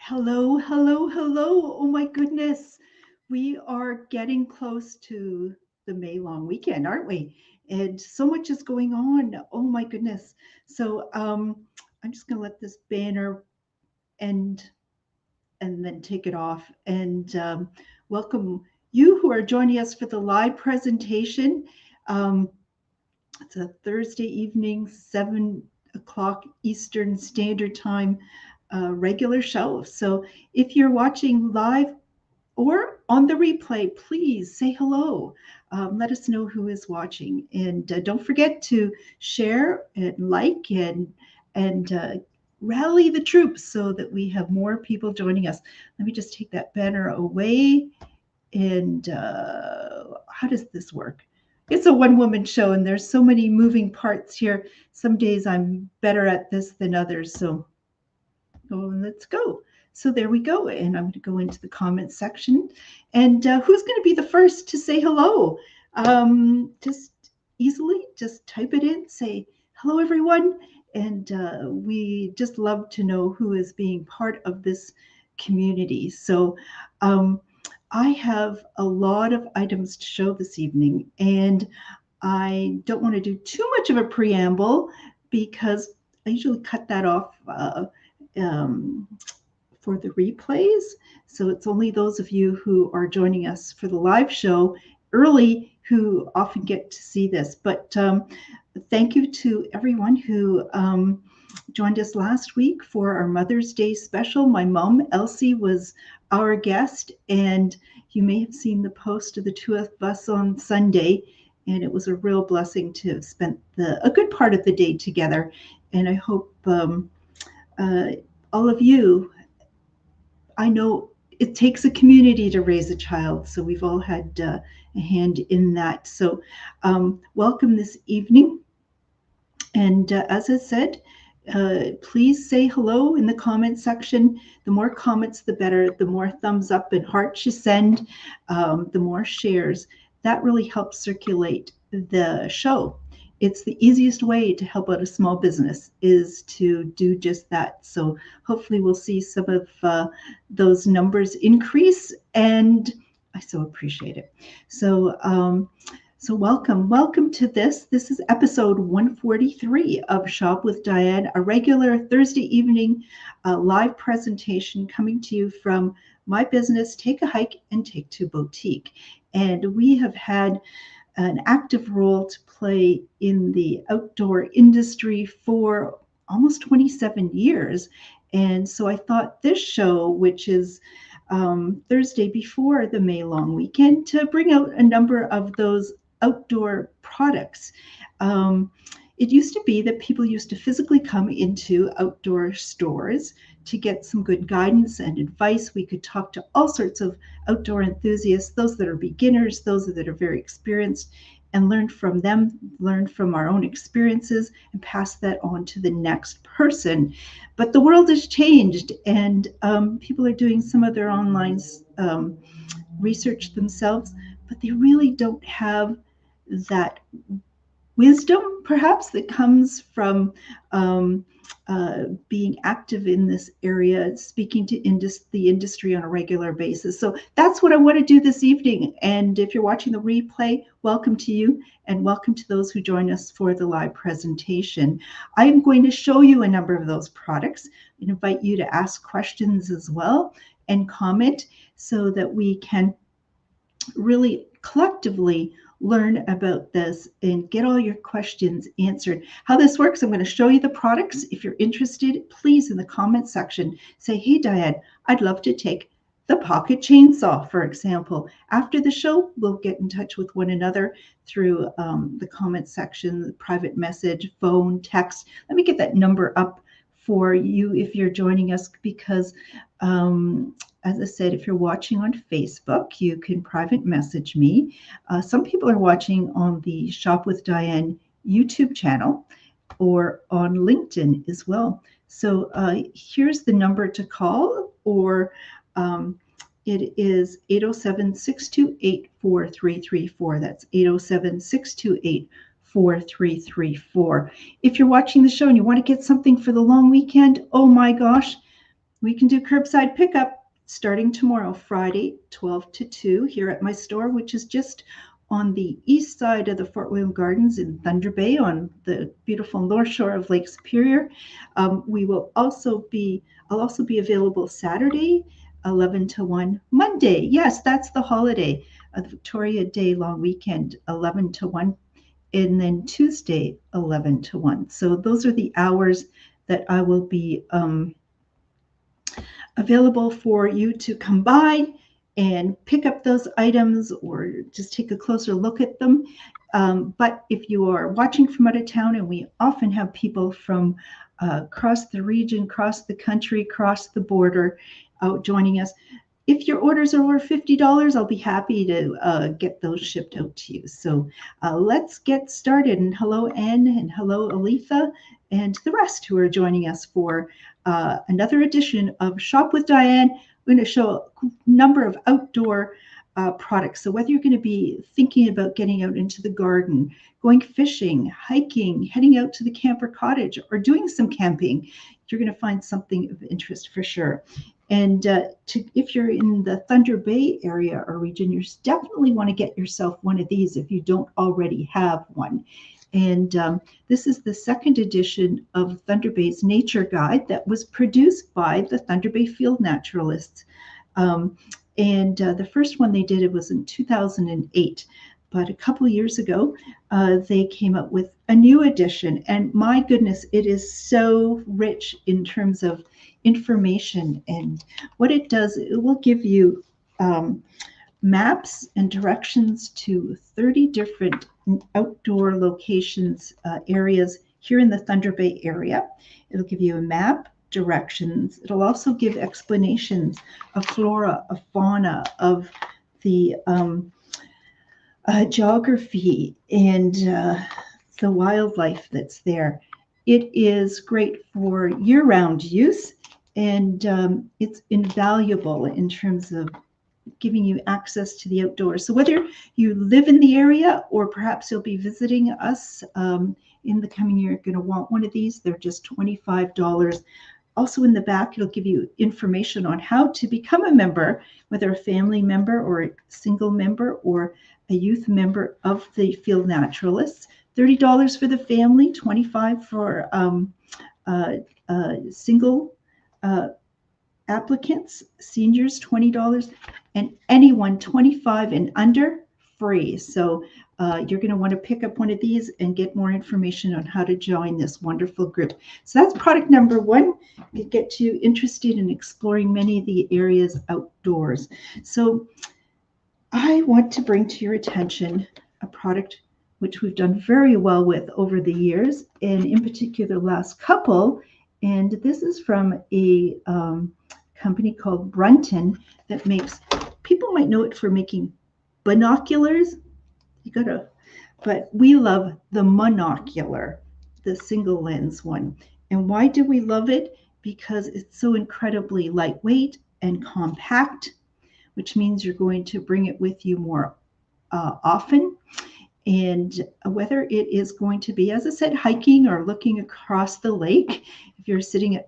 Hello, hello, hello. Oh my goodness. We are getting close to the May long weekend, aren't we? And so much is going on. Oh my goodness. So I'm just going to let this banner end and then take it off and welcome you who are joining us for the live presentation. Um, it's a Thursday evening, 7 o'clock Eastern Standard Time, regular show. So if you're watching live or on the replay, please say hello. Let us know who is watching, and don't forget to share and like and rally the troops so that we have more people joining us. Let me just take that banner away. And how does this work? It's a one-woman show, and there's so many moving parts here. Some days I'm better at this than others, so let's go. So there we go. And I'm going to go into the comments section. And who's going to be the first to say hello? Just easily, just type it in, say hello, everyone. And we just love to know who is being part of this community. So I have a lot of items to show this evening, and I don't want to do too much of a preamble because I usually cut that off um, for the replays. So it's only those of you who are joining us for the live show early who often get to see this. But thank you to everyone who joined us last week for our Mother's Day special. My mom, Elsie, was our guest, and you may have seen the post of the two of us on Sunday. And it was a real blessing to have spent a good part of the day together. And I hope all of you, I know it takes a community to raise a child, so we've all had a hand in that. So welcome this evening. And as I said, please say hello in the comment section. The more comments, the better. The more thumbs up and hearts you send, the more shares. That really helps circulate the show. It's the easiest way to help out a small business is to do just that. So hopefully we'll see some of those numbers increase, and I so appreciate it. So welcome to this. This is episode 143 of Shop with Diane, a regular Thursday evening live presentation coming to you from my business, Take a Hike and Take Two Boutique. And we have had an active role to play in the outdoor industry for almost 27 years. And so I thought this show, which is Thursday before the May long weekend, to bring out a number of those outdoor products. It used to be that people used to physically come into outdoor stores to get some good guidance and advice. We could talk to all sorts of outdoor enthusiasts, those that are beginners, those that are very experienced, and learn from them, learn from our own experiences, and pass that on to the next person. But the world has changed, and people are doing some of their online research themselves, but they really don't have that wisdom, perhaps, that comes from being active in this area, speaking to the industry on a regular basis. So that's what I want to do this evening. And if you're watching the replay, welcome to you, and welcome to those who join us for the live presentation. I'm going to show you a number of those products and invite you to ask questions as well and comment so that we can really collectively learn about this and get all your questions answered. How this works, I'm going to show you the products. If you're interested, please in the comment section say, hey Diane, I'd love to take the pocket chainsaw, for example. After the show, we'll get in touch with one another through the comment section, the private message, phone, text. Let me get that number up for you if you're joining us, because as I said, if you're watching on Facebook, you can private message me. Some people are watching on the Shop with Diane YouTube channel or on LinkedIn as well. So here's the number to call, or it is 807-628-4334. That's 807-628-4334. If you're watching the show and you want to get something for the long weekend, oh my gosh, We can do curbside pickup starting tomorrow, Friday, 12 to 2, here at my store, which is just on the east side of the Fort William Gardens in Thunder Bay on the beautiful north shore of Lake Superior. I'll also be available Saturday, 11 to 1. Monday, yes, that's the holiday, the Victoria Day long weekend, 11 to 1. And then Tuesday, 11 to 1. So those are the hours that I will be available for you to come by and pick up those items or just take a closer look at them. But if you are watching from out of town, and we often have people from across the region, across the country, across the border out joining us, if your orders are over $50, I'll be happy to get those shipped out to you. So let's get started. And hello, Anne, and hello, Aletha, and the rest who are joining us for another edition of Shop with Diane. We're going to show a number of outdoor products. So whether you're going to be thinking about getting out into the garden, going fishing, hiking, heading out to the camper cottage, or doing some camping, you're going to find something of interest for sure. And if you're in the Thunder Bay area or region, you definitely want to get yourself one of these if you don't already have one. And this is the second edition of Thunder Bay's Nature Guide that was produced by the Thunder Bay Field Naturalists. The first one they did, it was in 2008. But a couple of years ago, they came up with a new edition. And my goodness, it is so rich in terms of information. And what it does, it will give you maps and directions to 30 different outdoor locations, areas here in the Thunder Bay area. It'll give you a map, directions. It'll also give explanations of flora, of fauna, of the geography and the wildlife that's there. It is great for year-round use, and it's invaluable in terms of giving you access to the outdoors. So whether you live in the area or perhaps you'll be visiting us in the coming year, you're going to want one of these. They're just $25. Also in the back, it'll give you information on how to become a member, whether a family member or a single member or a youth member of the Field Naturalists. $30 for the family, $25 for single applicants, seniors $20, and anyone 25 and under, free. So you're going to want to pick up one of these and get more information on how to join this wonderful group. So that's product number one. It gets you interested in exploring many of the areas outdoors. So I want to bring to your attention a product which we've done very well with over the years, and in particular the last couple. And this is from a company called Brunton that makes, people might know it for making binoculars. But we love the monocular, the single lens one. And why do we love it? Because it's so incredibly lightweight and compact, which means you're going to bring it with you more often. And whether it is going to be, as I said, hiking or looking across the lake, if you're sitting at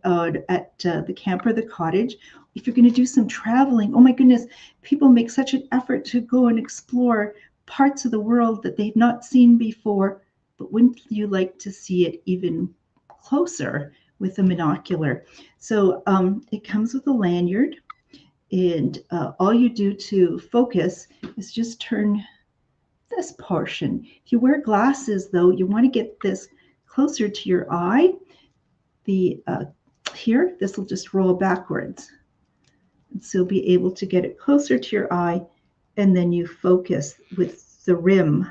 the camp or the cottage, if you're going to do some traveling, oh my goodness, people make such an effort to go and explore parts of the world that they've not seen before. But wouldn't you like to see it even closer with a binocular? So it comes with a lanyard, and all you do to focus is just turn this portion. If you wear glasses, though, you want to get this closer to your eye. Here, this will just roll backwards. And so you'll be able to get it closer to your eye, and then you focus with the rim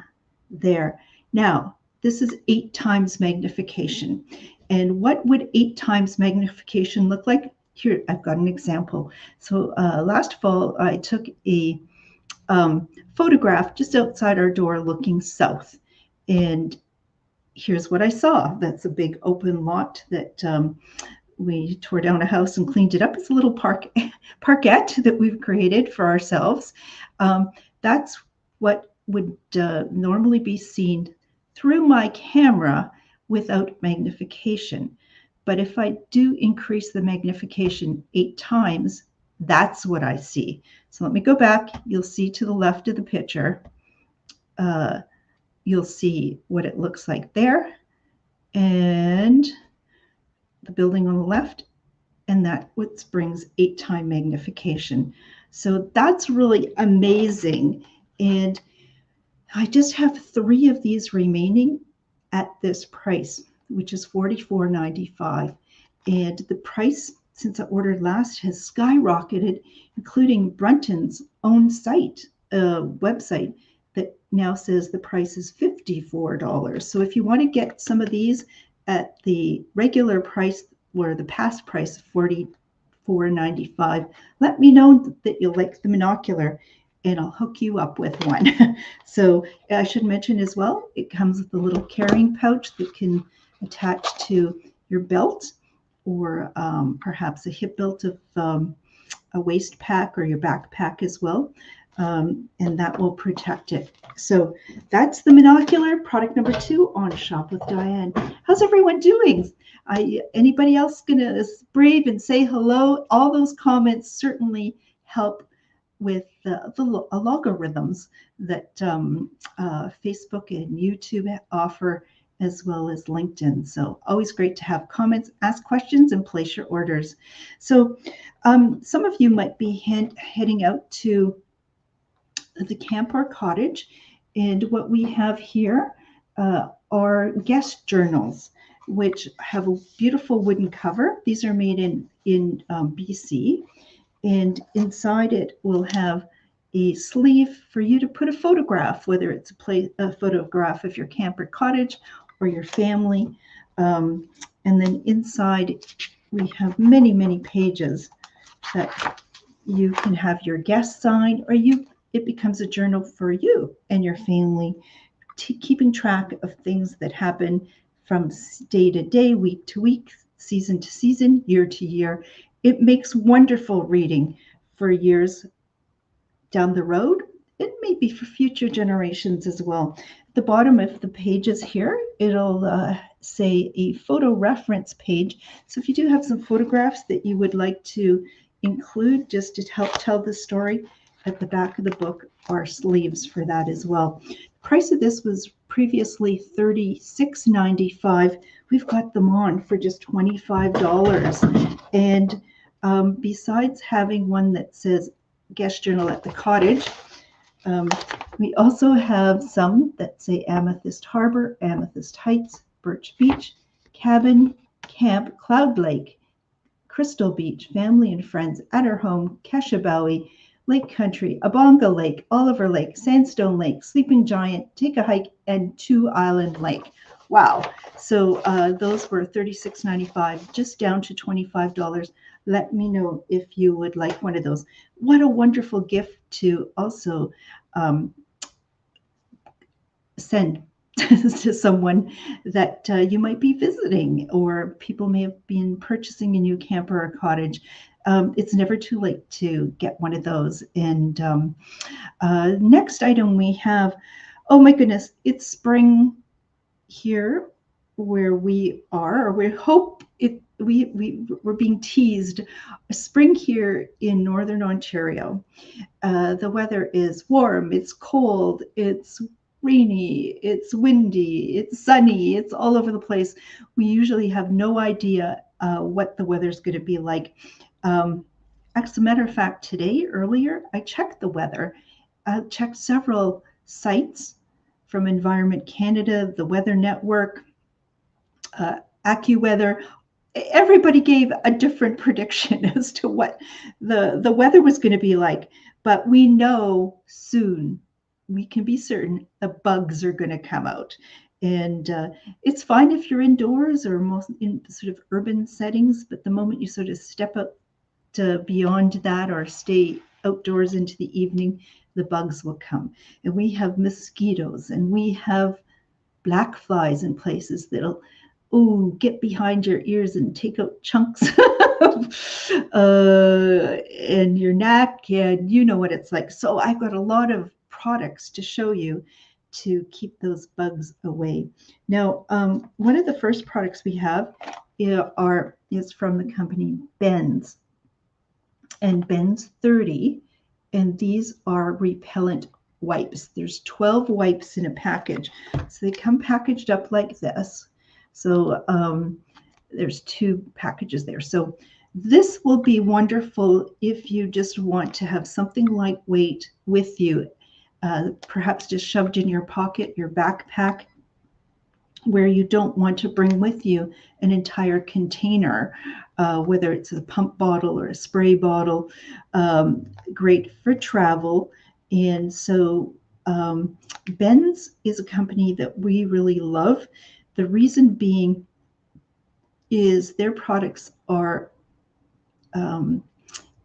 there. Now, this is 8 times magnification. And what would 8 times magnification look like? Here, I've got an example. So last fall, I took a photograph just outside our door looking south. And here's what I saw. That's a big open lot that we tore down a house and cleaned it up. It's a little parkette that we've created for ourselves. That's what would normally be seen through my camera without magnification. But if I do increase the magnification 8 times, that's what I see. So let me go back. You'll see to the left of the picture, you'll see what it looks like there, and the building on the left, and that what brings 8-time magnification. So that's really amazing. And I just have 3 of these remaining at this price, which is $44.95. And the price since I ordered last has skyrocketed, including Brunton's own site, website, that now says the price is $54. So if you want to get some of these at the regular price or the past price of $44.95, let me know that you'll like the monocular and I'll hook you up with one. So I should mention as well, it comes with a little carrying pouch that can attach to your belt, or perhaps a hip belt of a waist pack or your backpack as well. And that will protect it. So that's the monocular, product number 2 on Shop with Diane. How's everyone doing? Anybody else gonna brave and say hello? All those comments certainly help with the logarithms that Facebook and YouTube offer, as well as LinkedIn. So always great to have comments, ask questions, and place your orders. So some of you might be heading out to the camp or cottage, and what we have here are guest journals, which have a beautiful wooden cover. These are made in BC, and inside it will have a sleeve for you to put a photograph, whether it's a photograph of your camp or cottage or your family. And then inside we have many, many pages that you can have your guests sign, or it becomes a journal for you and your family, keeping track of things that happen from day to day, week to week, season to season, year to year. It makes wonderful reading for years down the road. It may be for future generations as well. At the bottom of the pages here, it'll say a photo reference page. So if you do have some photographs that you would like to include just to help tell the story, at the back of the book are sleeves for that as well. The price of this was previously $36.95. We've got them on for just $25. And besides having one that says guest journal at the cottage, we also have some that say Amethyst Harbor, Amethyst Heights, Birch Beach, Cabin, Camp, Cloud Lake, Crystal Beach, Family and Friends, At Her Home, Keshabowie, Lake Country, Abonga Lake, Oliver Lake, Sandstone Lake, Sleeping Giant, Take a Hike, and Two Island Lake. Wow. So those were $36.95, just down to $25. Let me know if you would like one of those. What a wonderful gift to also send to someone that you might be visiting, or people may have been purchasing a new camper or cottage. It's never too late to get one of those. And next item we have, oh my goodness, it's spring here where we are, or we hope it. We're being teased. Spring here in Northern Ontario. The weather is warm, it's cold, it's rainy, it's windy, it's sunny, it's all over the place. We usually have no idea what the weather's going to be like. As a matter of fact, today, earlier, I checked the weather. I checked several sites from Environment Canada, the Weather Network, AccuWeather. Everybody gave a different prediction as to what the weather was going to be like. But we know soon, we can be certain, the bugs are going to come out. And it's fine if you're indoors or most in sort of urban settings, but the moment you sort of step out to beyond that or stay outdoors into the evening, the bugs will come. And we have mosquitoes, and we have black flies in places that'll get behind your ears and take out chunks in your neck, and you know what it's like. So I've got a lot of products to show you to keep those bugs away. Now, one of the first products we have is from the company Benz and Benz 30, and these are repellent wipes. There's 12 wipes in a package, so they come packaged up like this. So there's 2 packages there. So this will be wonderful if you just want to have something lightweight with you, perhaps just shoved in your pocket, your backpack, where you don't want to bring with you an entire container, whether it's a pump bottle or a spray bottle. Great for travel. And so Benz is a company that we really love. The reason being is their products are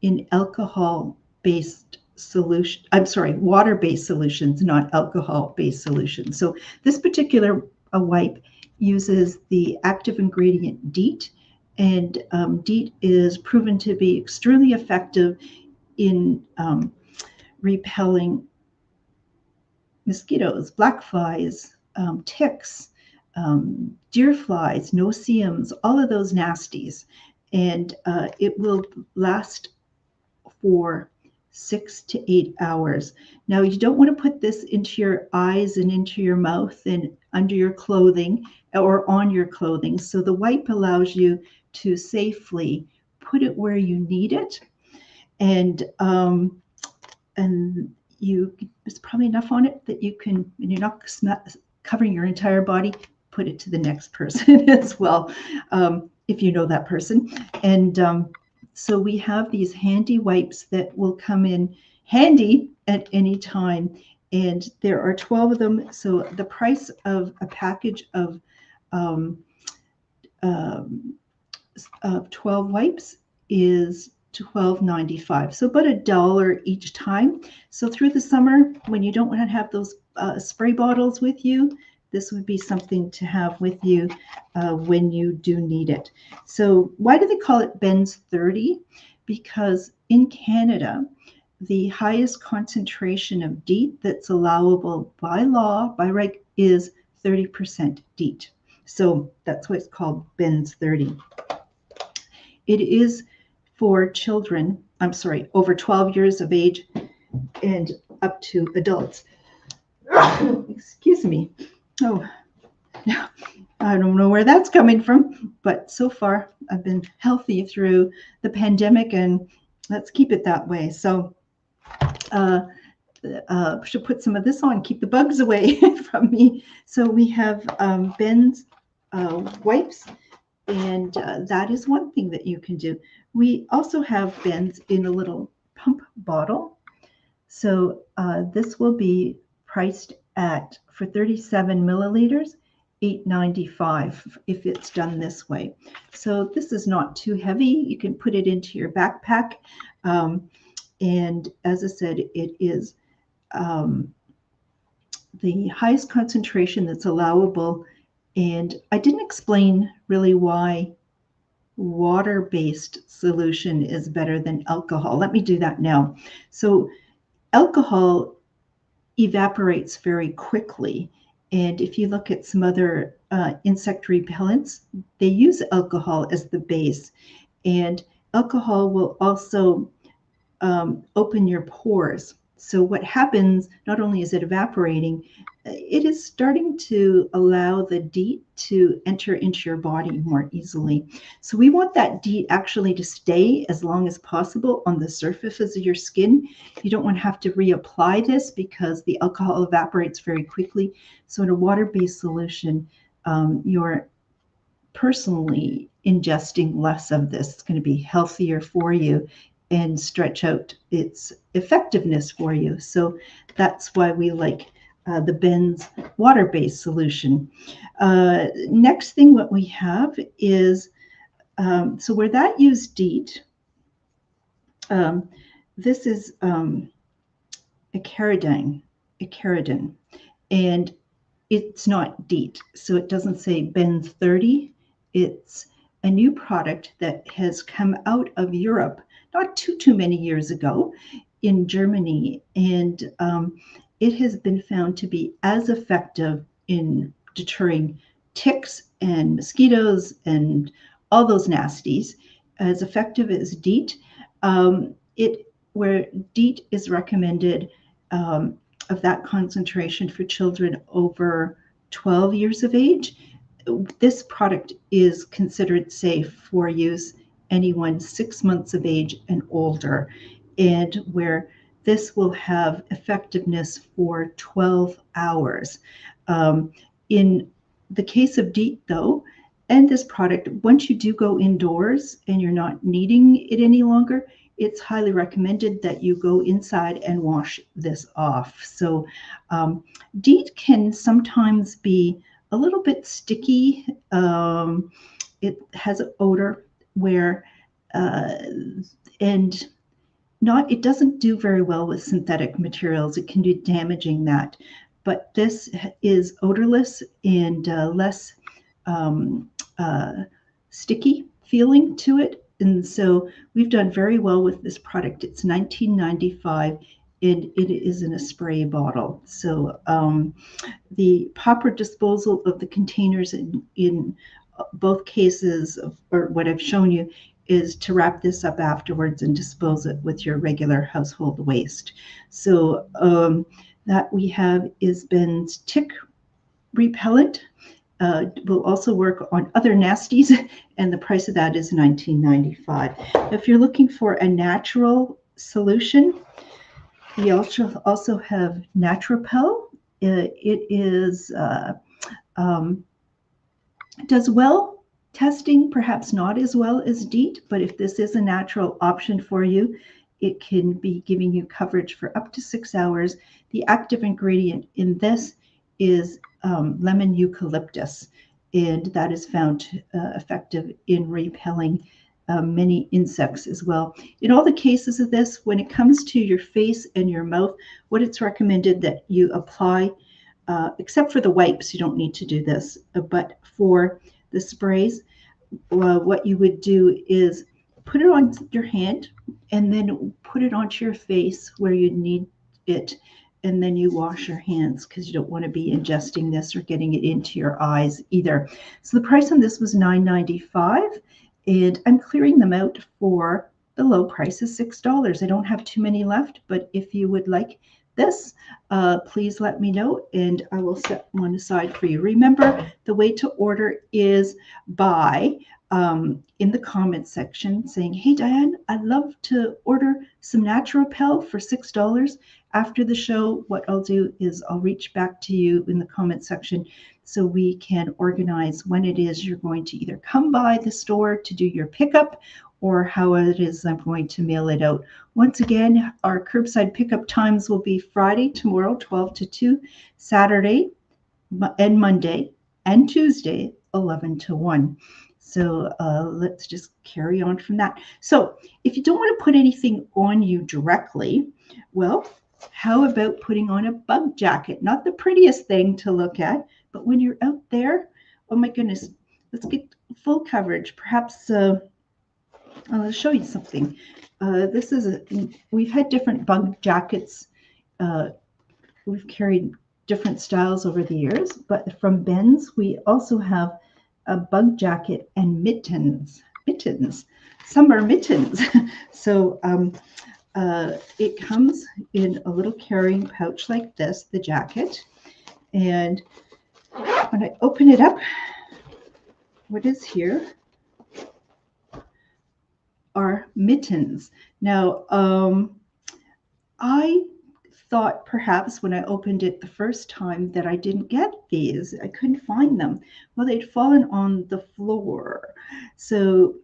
in alcohol-based solution. I'm sorry, water-based solutions, not alcohol-based solutions. So this particular wipe uses the active ingredient DEET, and DEET is proven to be extremely effective in repelling mosquitoes, black flies, ticks, deer flies, no-see-ums, all of those nasties. And it will last for 6 to 8 hours. Now, you don't want to put this into your eyes and into your mouth and under your clothing or on your clothing. So the wipe allows you to safely put it where you need it. And there's probably enough on it that you can, and you're not covering your entire body, put it to the next person as well, if you know that person. And so we have these handy wipes that will come in handy at any time. And there are 12 of them. So the price of a package of 12 wipes is $12.95. So about $1 each time. So through the summer, when you don't want to have those spray bottles with you, this would be something to have with you when you do need it. So why do they call it Benz 30? Because in Canada, the highest concentration of DEET that's allowable by law, by right, is 30% DEET. So that's why it's called Benz 30. It is for children, over 12 years of age and up to adults. Excuse me. Oh, I don't know where that's coming from, but so far I've been healthy through the pandemic, and let's keep it that way. So should put some of this on, keep the bugs away from me. So we have Ben's wipes, and that is one thing that you can do. We also have Ben's in a little pump bottle. So this will be priced at, for 37 milliliters, $8.95 if it's done this way. So this is not too heavy. You can put it into your backpack. And as I said, it is the highest concentration that's allowable. And I didn't explain really why water-based solution is better than alcohol. Let me do that now. So alcohol evaporates very quickly. And if you look at some other insect repellents, they use alcohol as the base. And alcohol will also open your pores. So what happens, not only is it evaporating, it is starting to allow the DEET to enter into your body more easily. So we want that DEET actually to stay as long as possible on the surfaces of your skin. You don't want to have to reapply this because the alcohol evaporates very quickly. So in a water-based solution, you're personally ingesting less of this. It's going to be healthier for you and stretch out its effectiveness for you. So that's why we like the Ben's water-based solution. Next thing what we have is, so where that used DEET, this is a caridine, and it's not DEET, so it doesn't say Ben's 30. It's a new product that has come out of Europe not too many years ago in Germany, and it has been found to be as effective in deterring ticks and mosquitoes and all those nasties, as effective as DEET. Where DEET is recommended of that concentration for children over 12 years of age, this product is considered safe for use anyone 6 months of age and older, and where this will have effectiveness for 12 hours. In the case of DEET, though, and this product, once you do go indoors and you're not needing it any longer, it's highly recommended that you go inside and wash this off. So DEET can sometimes be a little bit sticky. It has an odor where, and it doesn't do very well with synthetic materials. It can be damaging that. But this is odorless and less sticky feeling to it. And so we've done very well with this product. It's $19.95 and it is in a spray bottle. So the proper disposal of the containers in both cases, or what I've shown you, is to wrap this up afterwards and dispose it with your regular household waste. So that we have is Ben's tick repellent. Will also work on other nasties, and the price of that is $19.95. If you're looking for a natural solution, we also have Naturapel. It is does well testing, perhaps not as well as DEET, but if this is a natural option for you, it can be giving you coverage for up to 6 hours. The active ingredient in this is lemon eucalyptus, and that is found effective in repelling many insects as well. In all the cases of this, when it comes to your face and your mouth, what it's recommended that you apply, except for the wipes, you don't need to do this, but for the sprays, what you would do is put it on your hand and then put it onto your face where you need it, and then you wash your hands because you don't want to be ingesting this or getting it into your eyes either. So the price on this was $9.95, and I'm clearing them out for the low price of $6. I don't have too many left, but if you would like this, please let me know and I will set one aside for you. Remember, the way to order is by in the comments section saying, hey Diane, I'd love to order some Naturapel for $6. After the show, what I'll do is I'll reach back to you in the comment section so we can organize when it is you're going to either come by the store to do your pickup or how it is I'm going to mail it out. Once again, our curbside pickup times will be Friday, tomorrow, 12 to 2, Saturday and Monday, and Tuesday, 11 to 1. So let's just carry on from that. So if you don't want to put anything on you directly, well, how about putting on a bug jacket? Not the prettiest thing to look at, but when you're out there, oh my goodness, let's get full coverage. Perhaps I'll show you something. This is we've had different bug jackets. We've carried different styles over the years, but from Ben's, we also have a bug jacket and mittens, summer mittens. So it comes in a little carrying pouch like this, the jacket. And when I open it up, what is here are mittens. Now, I thought perhaps when I opened it the first time that I didn't get these. I couldn't find them. Well, they'd fallen on the floor. So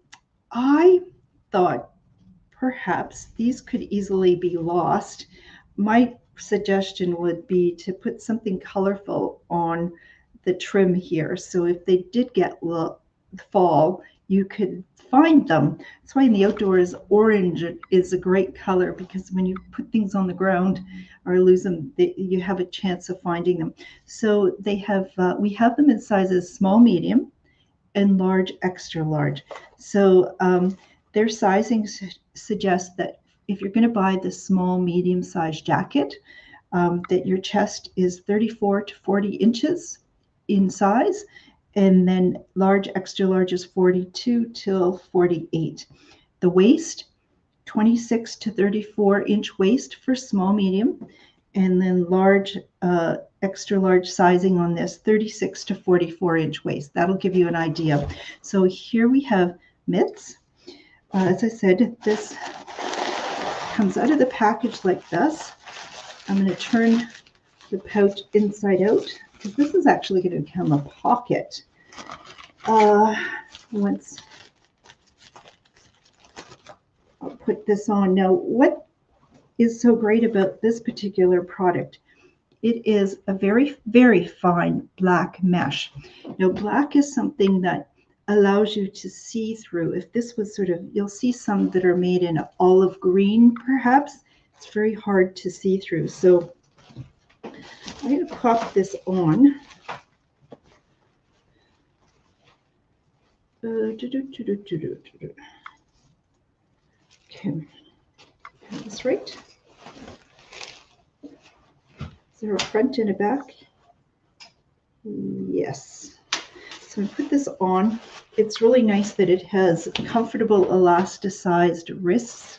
I thought perhaps these could easily be lost. My suggestion would be to put something colorful on the trim here. So if they did get fall, you could find them. That's why in the outdoors, orange is a great color, because when you put things on the ground or lose them, you have a chance of finding them. So they have, we have them in sizes small, medium, and large, extra large. So their sizing suggests that if you're going to buy the small, medium size jacket, that your chest is 34 to 40 inches in size, and then large, extra large is 42 till 48. The waist, 26 to 34-inch waist for small, medium, and then large, extra large sizing on this, 36 to 44-inch waist. That'll give you an idea. So here we have mitts. As I said, this comes out of the package like this. I'm going to turn the pouch inside out because this is actually going to become a pocket once I'll put this on. Now, what is so great about this particular product? It is a very, very fine black mesh. Now, black is something that allows you to see through. If this was sort of, you'll see some that are made in olive green, perhaps. It's very hard to see through. So I'm going to pop this on. Okay, that's right. Is there a front and a back? Yes. So I put this on. It's really nice that it has comfortable elasticized wrists.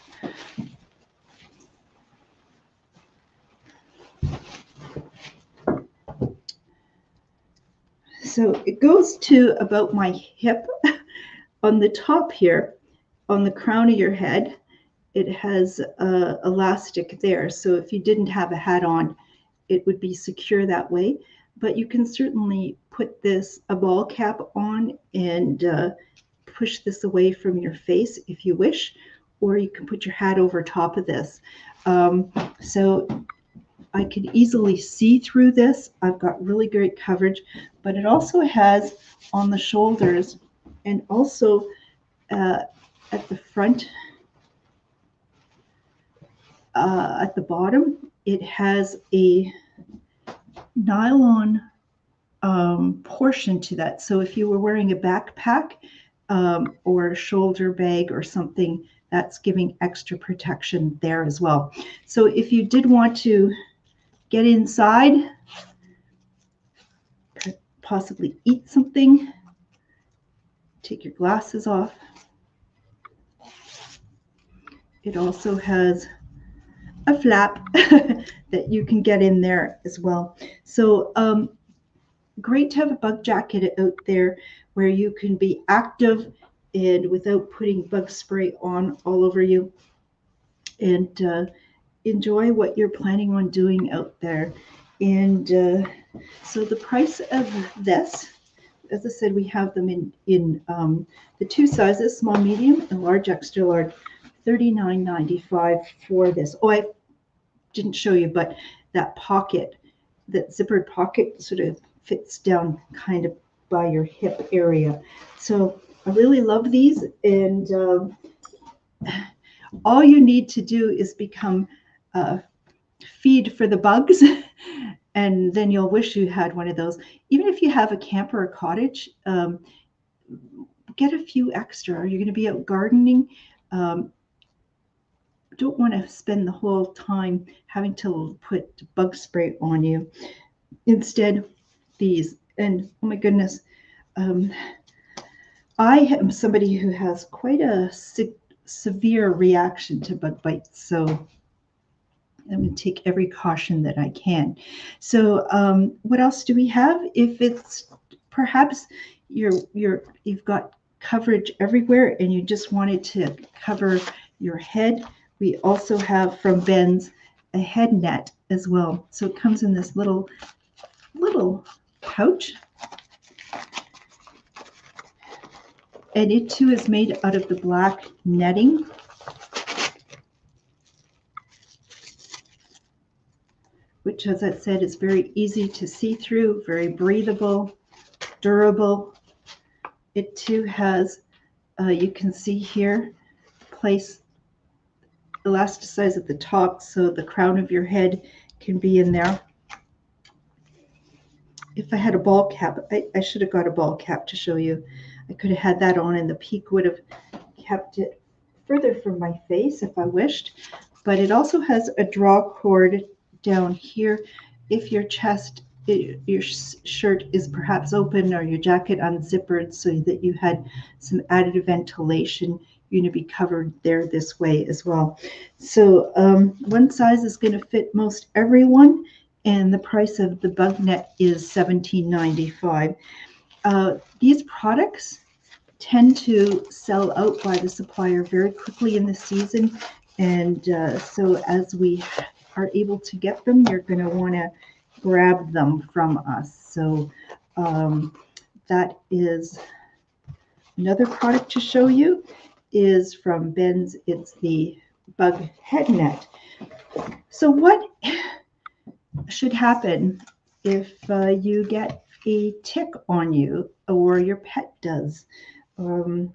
So it goes to about my hip. On the top here, on the crown of your head, it has elastic there. So if you didn't have a hat on, it would be secure that way. But you can certainly put a ball cap on and push this away from your face if you wish, or you can put your hat over top of this. So I can easily see through this. I've got really great coverage, but it also has on the shoulders and also at the front, at the bottom, it has a nylon portion to that. So if you were wearing a backpack or a shoulder bag or something, that's giving extra protection there as well. So if you did want to get inside, possibly eat something, take your glasses off. It also has a flap that you can get in there as well. So great to have a bug jacket out there where you can be active and without putting bug spray on all over you, and enjoy what you're planning on doing out there. And so the price of this, as I said, we have them in the two sizes, small, medium, and large, extra large, $39.95 for this. Oh, I didn't show you, but that pocket, that zippered pocket sort of fits down kind of by your hip area. So I really love these, and all you need to do is become feed for the bugs, and then you'll wish you had one of those. Even if you have a camper or cottage, get a few extra. You're going to be out gardening. Don't want to spend the whole time having to put bug spray on you. Instead, these. And oh my goodness, I am somebody who has quite a severe reaction to bug bites, so I'm going to take every caution that I can. So what else do we have? If it's perhaps you've got coverage everywhere and you just wanted to cover your head, we also have from Ben's a head net as well. So it comes in this little pouch. And it too is made out of the black netting. Which, as I said, is very easy to see through, very breathable, durable. It too has, you can see here, place elasticize at the top so the crown of your head can be in there. If I had a ball cap, I should have got a ball cap to show you. I could have had that on and the peak would have kept it further from my face if I wished. But it also has a draw cord down here if your chest your shirt is perhaps open or your jacket unzippered so that you had some added ventilation, you're going to be covered there this way as well. So one size is going to fit most everyone, and the price of the bug net is $17.95. These products tend to sell out by the supplier very quickly in the season, and so as we are able to get them, you're going to want to grab them from us. So that is another product to show you is from Ben's. It's the bug head net. So what should happen if you get a tick on you or your pet does? And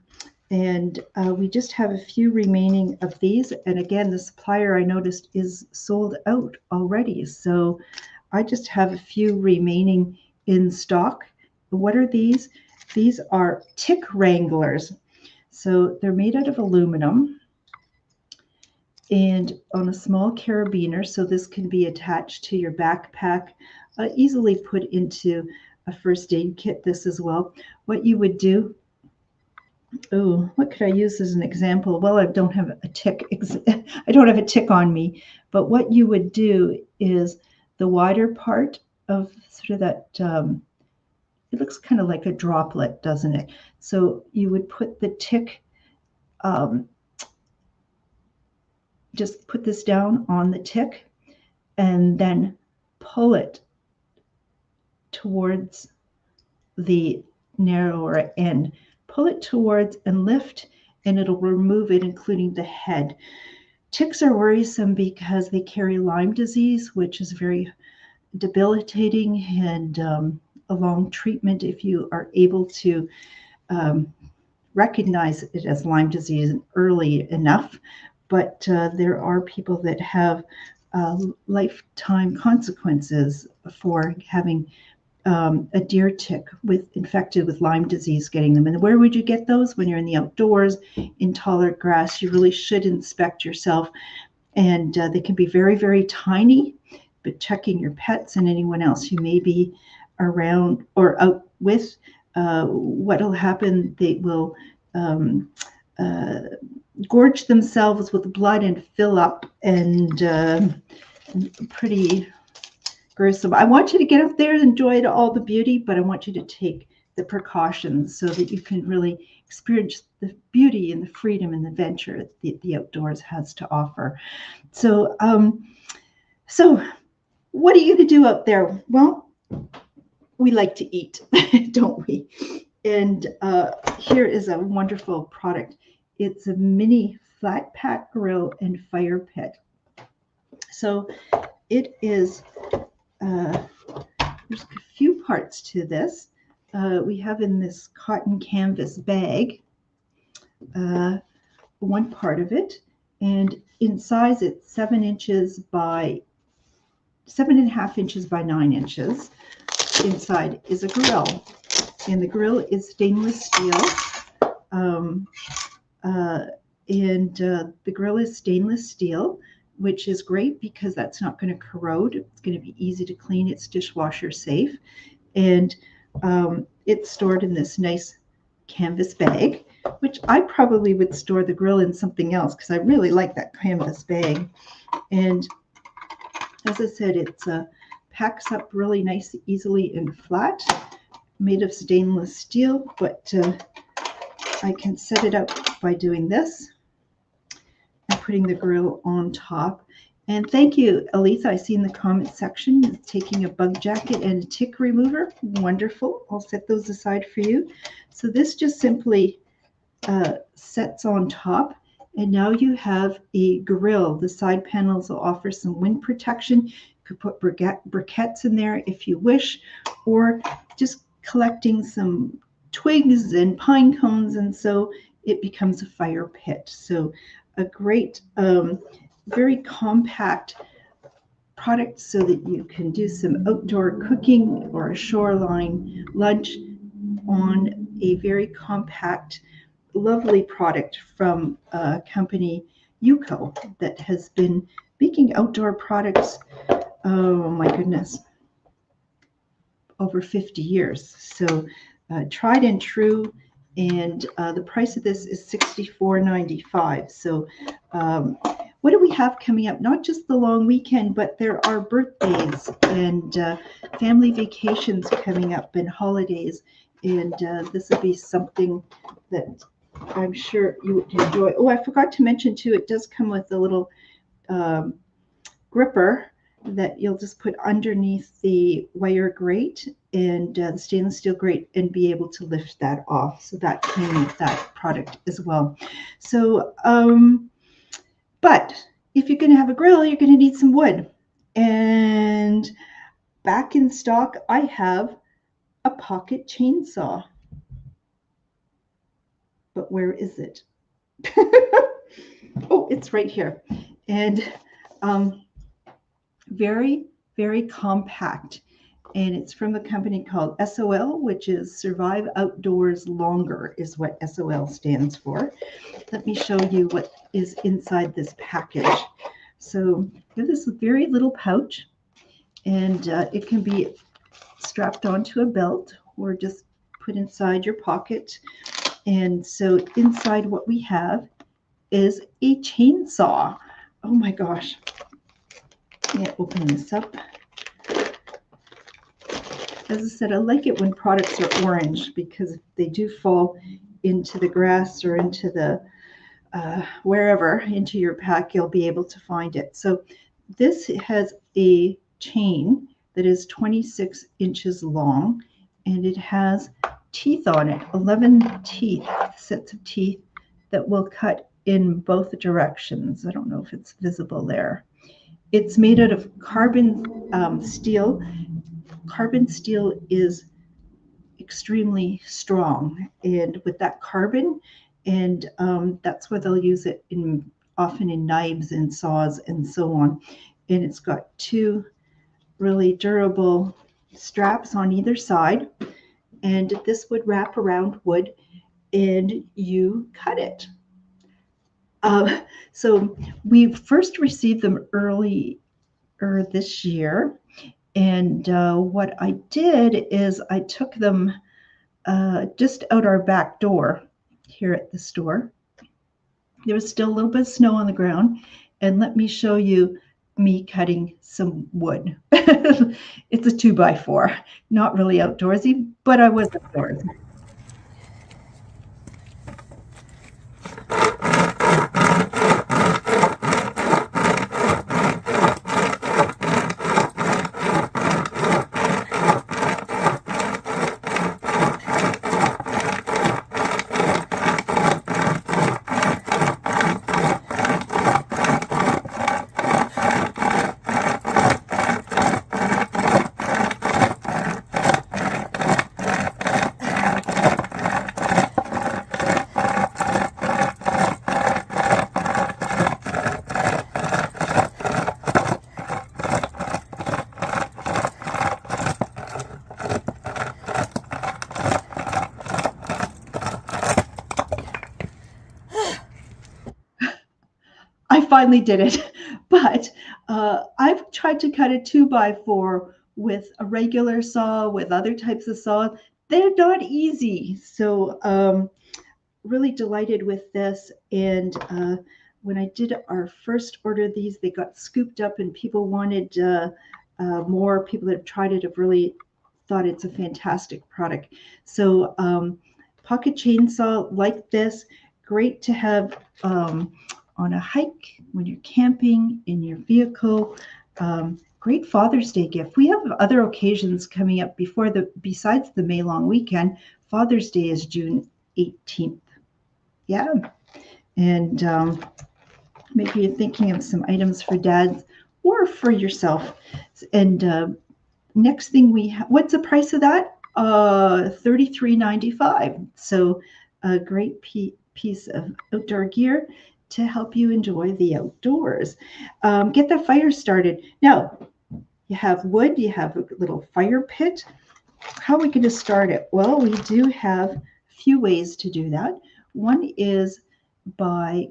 we just have a few remaining of these. And again, the supplier I noticed is sold out already. So I just have a few remaining in stock. What are these? These are tick wranglers. So they're made out of aluminum and on a small carabiner. So this can be attached to your backpack, easily put into a first aid kit, this as well. What you would do, oh, what could I use as an example? Well, I don't have a tick. I don't have a tick on me, but what you would do is the wider part of sort of that, it looks kind of like a droplet, doesn't it? So you would put the tick, just put this down on the tick and then pull it towards the narrower end. Pull it towards and lift, and it'll remove it, including the head. Ticks are worrisome because they carry Lyme disease, which is very debilitating and a long treatment if you are able to recognize it as Lyme disease early enough. But there are people that have lifetime consequences for having a deer tick infected with Lyme disease getting them. And where would you get those? When you're in the outdoors, in taller grass. You really should inspect yourself. And they can be very, very tiny, but checking your pets and anyone else who may be around or out with, what will happen, they will gorge themselves with blood and fill up, and pretty gruesome. I want you to get up there and enjoy all the beauty, but I want you to take the precautions so that you can really experience the beauty and the freedom and the adventure that the outdoors has to offer. So, so what are you going to do out there? Well, we like to eat, don't we? And here is a wonderful product. It's a mini flat pack grill and fire pit. So it is, there's a few parts to this. We have in this cotton canvas bag, one part of it, and in size it's 7 inches by 7.5 inches by 9 inches. Inside is a grill, and the grill is stainless steel. The grill is stainless steel, which is great because that's not going to corrode. It's going to be easy to clean. It's dishwasher safe. And it's stored in this nice canvas bag, which I probably would store the grill in something else because I really like that canvas bag. And as I said, it packs up really nice, easily and flat, made of stainless steel, but I can set it up by doing this and putting the grill on top. And thank you, Elisa. I see in the comment section taking a bug jacket and a tick remover. Wonderful. I'll set those aside for you. So this just simply sets on top. And now you have a grill. The side panels will offer some wind protection. You could put briquettes in there if you wish, or just collecting some twigs and pine cones, and so it becomes a fire pit. So a great, very compact product so that you can do some outdoor cooking or a shoreline lunch on a very compact, lovely product from a company, Yuko, that has been making outdoor products, oh my goodness, over 50 years. So tried and true. And the price of this is $64.95. So what do we have coming up? Not just the long weekend, but there are birthdays and family vacations coming up and holidays. And this would be something that I'm sure you would enjoy. Oh, I forgot to mention too, it does come with a little gripper that you'll just put underneath the wire grate and the stainless steel grate and be able to lift that off. So that came with that product as well. So, but if you're going to have a grill, you're going to need some wood. And back in stock, I have a pocket chainsaw. But where is it? Oh, it's right here. And very, very compact. And it's from a company called SOL, which is Survive Outdoors Longer, is what SOL stands for. Let me show you what is inside this package. So you have this very little pouch, and it can be strapped onto a belt or just put inside your pocket. And so inside what we have is a chainsaw. Oh my gosh. Yeah, open this up. As I said, I like it when products are orange because if they do fall into the grass or into the wherever, into your pack, you'll be able to find it. So this has a chain that is 26 inches long, and it has teeth on it, 11 teeth, sets of teeth that will cut in both directions. I don't know if it's visible there. It's made out of carbon steel. Carbon steel is extremely strong, and with that carbon, and that's why they'll use it often in knives and saws and so on. And it's got two really durable straps on either side, and this would wrap around wood and you cut it. So we first received them earlier this year, and what I did is I took them just out our back door here at the store. There was still a little bit of snow on the ground, and let me show you me cutting some wood. It's a 2x4, not really outdoorsy, but I was outdoors. I finally did it, but I've tried to cut a 2x4 with a regular saw, with other types of saw. They're not easy. So really delighted with this. And when I did our first order of these, they got scooped up and people wanted more. People that have tried it have really thought it's a fantastic product. So pocket chainsaw like this, great to have on a hike, when you're camping, in your vehicle. Great Father's Day gift. We have other occasions coming up besides the May long weekend. Father's Day is June 18th. Yeah. And maybe you're thinking of some items for dads or for yourself. And next thing we have, what's the price of that? $33.95. So a great piece of outdoor gear to help you enjoy the outdoors. Get the fire started. Now, you have wood, you have a little fire pit. How are we going to start it? Well, we do have a few ways to do that. One is by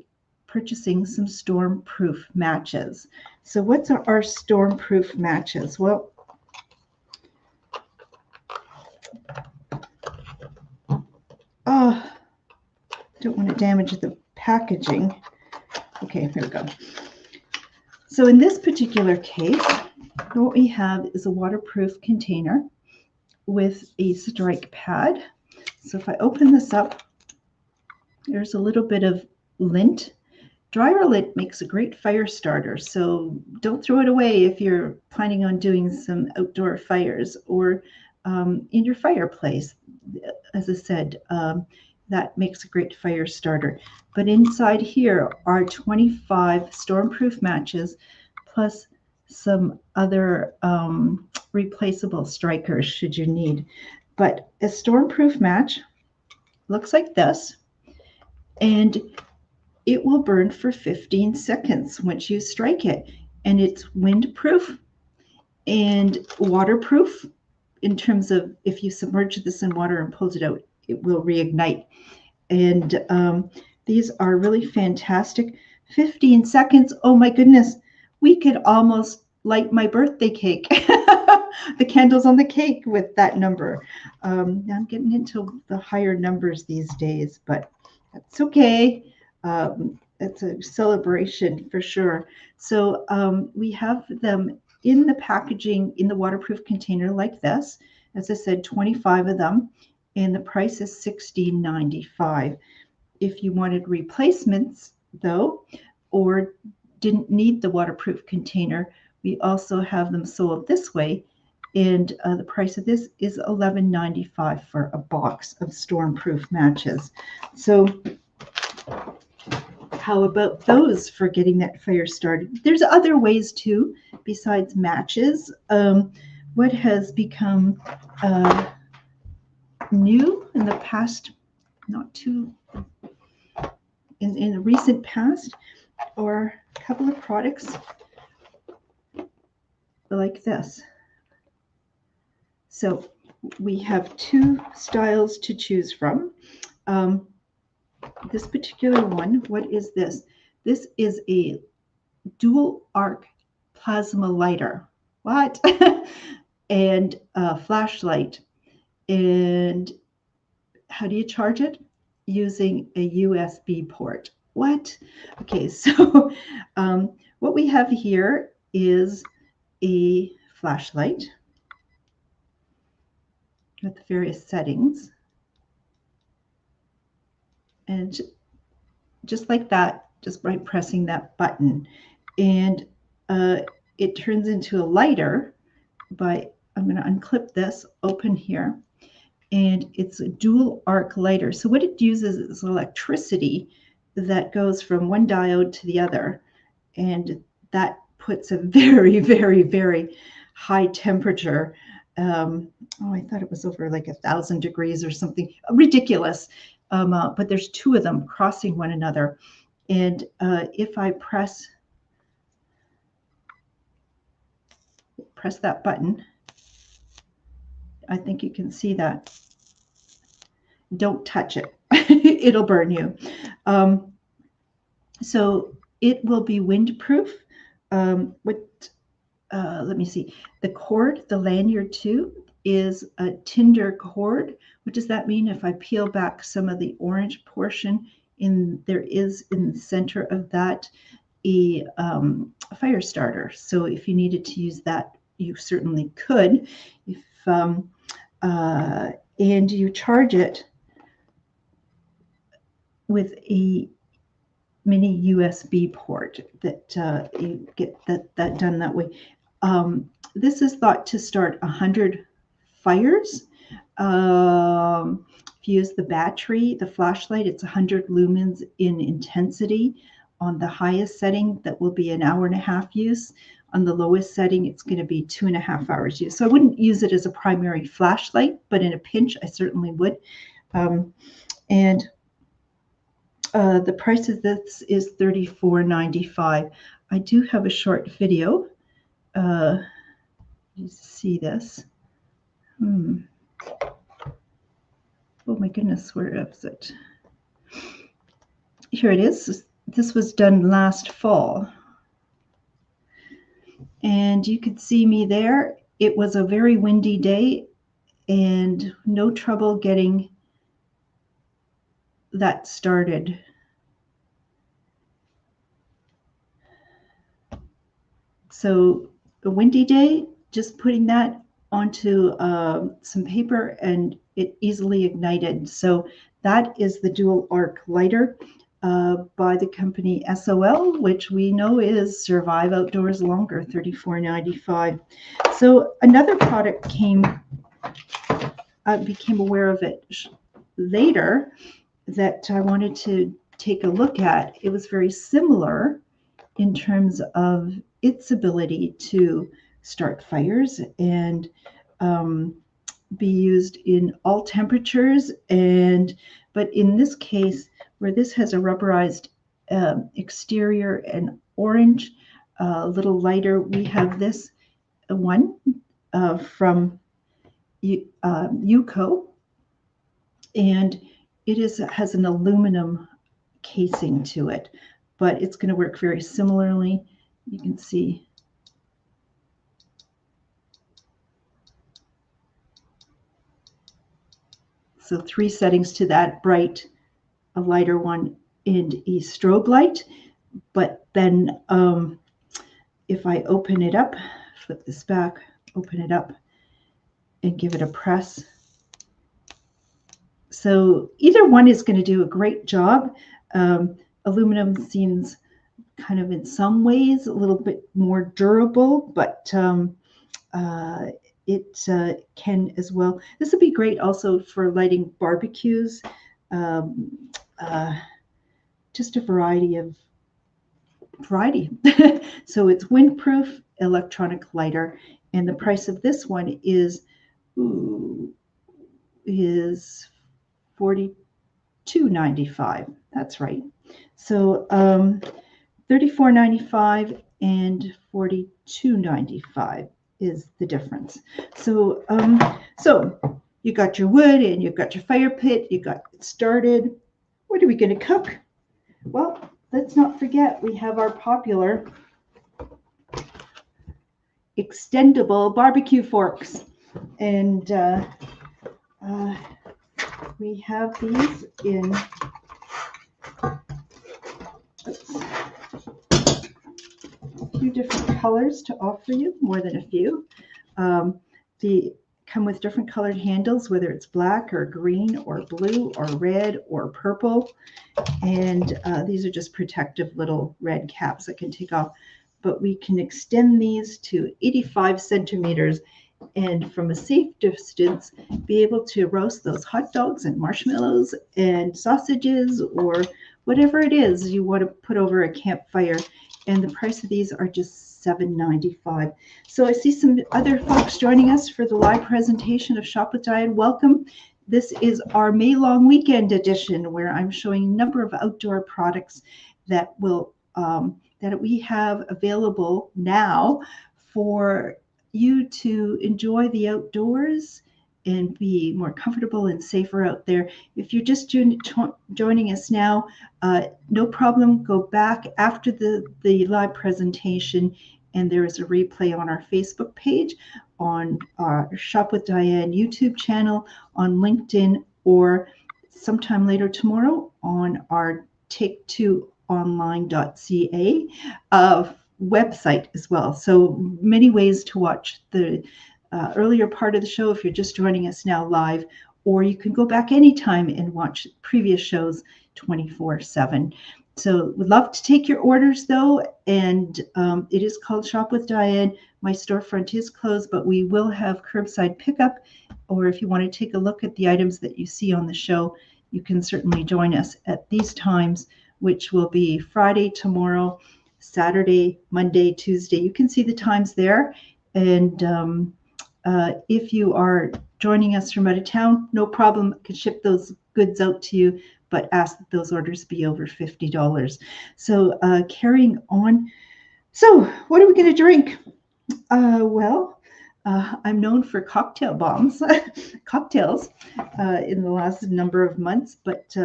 purchasing some storm-proof matches. So what's our storm-proof matches? Well, Oh, don't want to damage the packaging. Okay, here we go. So in this particular case, what we have is a waterproof container with a strike pad. So if I open this up, there's a little bit of lint. Dryer lint makes a great fire starter, so don't throw it away if you're planning on doing some outdoor fires or in your fireplace. As I said, that makes a great fire starter. But inside here are 25 stormproof matches plus some other replaceable strikers should you need. But a stormproof match looks like this, and it will burn for 15 seconds once you strike it. And it's windproof and waterproof in terms of if you submerge this in water and pulls it out, it will reignite. And these are really fantastic. 15 seconds, oh my goodness, we could almost light my birthday cake. The candles on the cake with that number. I'm getting into the higher numbers these days, but that's okay. It's a celebration for sure. So we have them in the packaging in the waterproof container like this. As I said, 25 of them, and the price is $16.95. If you wanted replacements, though, or didn't need the waterproof container, we also have them sold this way, and the price of this is $11.95 for a box of stormproof matches. So how about those for getting that fire started? There's other ways too, besides matches. What has become new in the past, not too, in the recent past, or a couple of products like this. So we have two styles to choose from. This particular one, what is this? This is a dual arc plasma lighter. What? And a flashlight. And how do you charge it? Using a USB port. What? Okay, so what we have here is a flashlight with the various settings. And just like that, just by pressing that button. And it turns into a lighter by, I'm going to unclip this, open here, and it's a dual arc lighter. So what it uses is electricity that goes from one diode to the other, and that puts a very, very, very high temperature. I thought it was over like 1,000 degrees or something ridiculous. But there's two of them crossing one another. And if I press that button, I think you can see that. Don't touch it. It'll burn you. So it will be windproof. Let me see. The cord, the lanyard too, is a tinder cord. What does that mean? If I peel back some of the orange portion, there is in the center of that a fire starter. So if you needed to use that, you certainly could. If and you charge it with a mini USB port that you get that done that way. This is thought to start 100 fires. If you use the battery, the flashlight, it's 100 lumens in intensity. On the highest setting, that will be an hour and a half use. On the lowest setting, it's going to be 2.5 hours use. So I wouldn't use it as a primary flashlight, but in a pinch, I certainly would. And the price of this is $34.95. I do have a short video. You see this. Oh my goodness, where is it? Here it is. This was done last fall. And you could see me there. It was a very windy day, and no trouble getting that started. So a windy day, just putting that onto some paper and it easily ignited. So that is the dual arc lighter by the company SOL, which we know is Survive Outdoors Longer, $34.95. So another product became aware of it later that I wanted to take a look at. It was very similar in terms of its ability to start fires and be used in all temperatures. But in this case, where this has a rubberized exterior and orange, a little lighter, we have this one from UCO, and it has an aluminum casing to it, but it's going to work very similarly. You can see. So 3 settings to that: bright, a lighter one, and a strobe light. But then if I open it up, flip this back, open it up, and give it a press. So either one is going to do a great job. Aluminum seems kind of in some ways a little bit more durable, but it can as well. This would be great also for lighting barbecues. Just a variety. So it's windproof electronic lighter, and the price of this one is $42.95. That's right. So $34.95 and $42.95 is the difference. So you got your wood and you've got your fire pit, you got it started. What are we going to cook? Well, let's not forget we have our popular extendable barbecue forks, and we have these in a few different colors to offer you, more than a few. They come with different colored handles, whether it's black or green or blue or red or purple. And these are just protective little red caps that can take off. But we can extend these to 85 centimeters and from a safe distance be able to roast those hot dogs and marshmallows and sausages or whatever it is you want to put over a campfire. And the price of these are just $7.95. So I see some other folks joining us for the live presentation of Shop with Diane. Welcome. This is our May long weekend edition, where I'm showing a number of outdoor products that will that we have available now for you to enjoy the outdoors and be more comfortable and safer out there. If you're just joining us now, no problem. Go back after the live presentation, and there is a replay on our Facebook page, on our Shop with Diane YouTube channel, on LinkedIn, or sometime later tomorrow on our take2online.ca website as well. So many ways to watch the earlier part of the show if you're just joining us now live, or you can go back anytime and watch previous shows 24/7. So we'd love to take your orders though, and it is called Shop with Diane. My storefront is closed, but we will have curbside pickup, or if you want to take a look at the items that you see on the show, you can certainly join us at these times, which will be Friday, tomorrow, Saturday, Monday, Tuesday. You can see the times there. And if you are joining us from out of town, no problem. I can ship those goods out to you, but ask that those orders be over $50. So carrying on. So what are we going to drink? I'm known for cocktail bombs, cocktails in the last number of months, but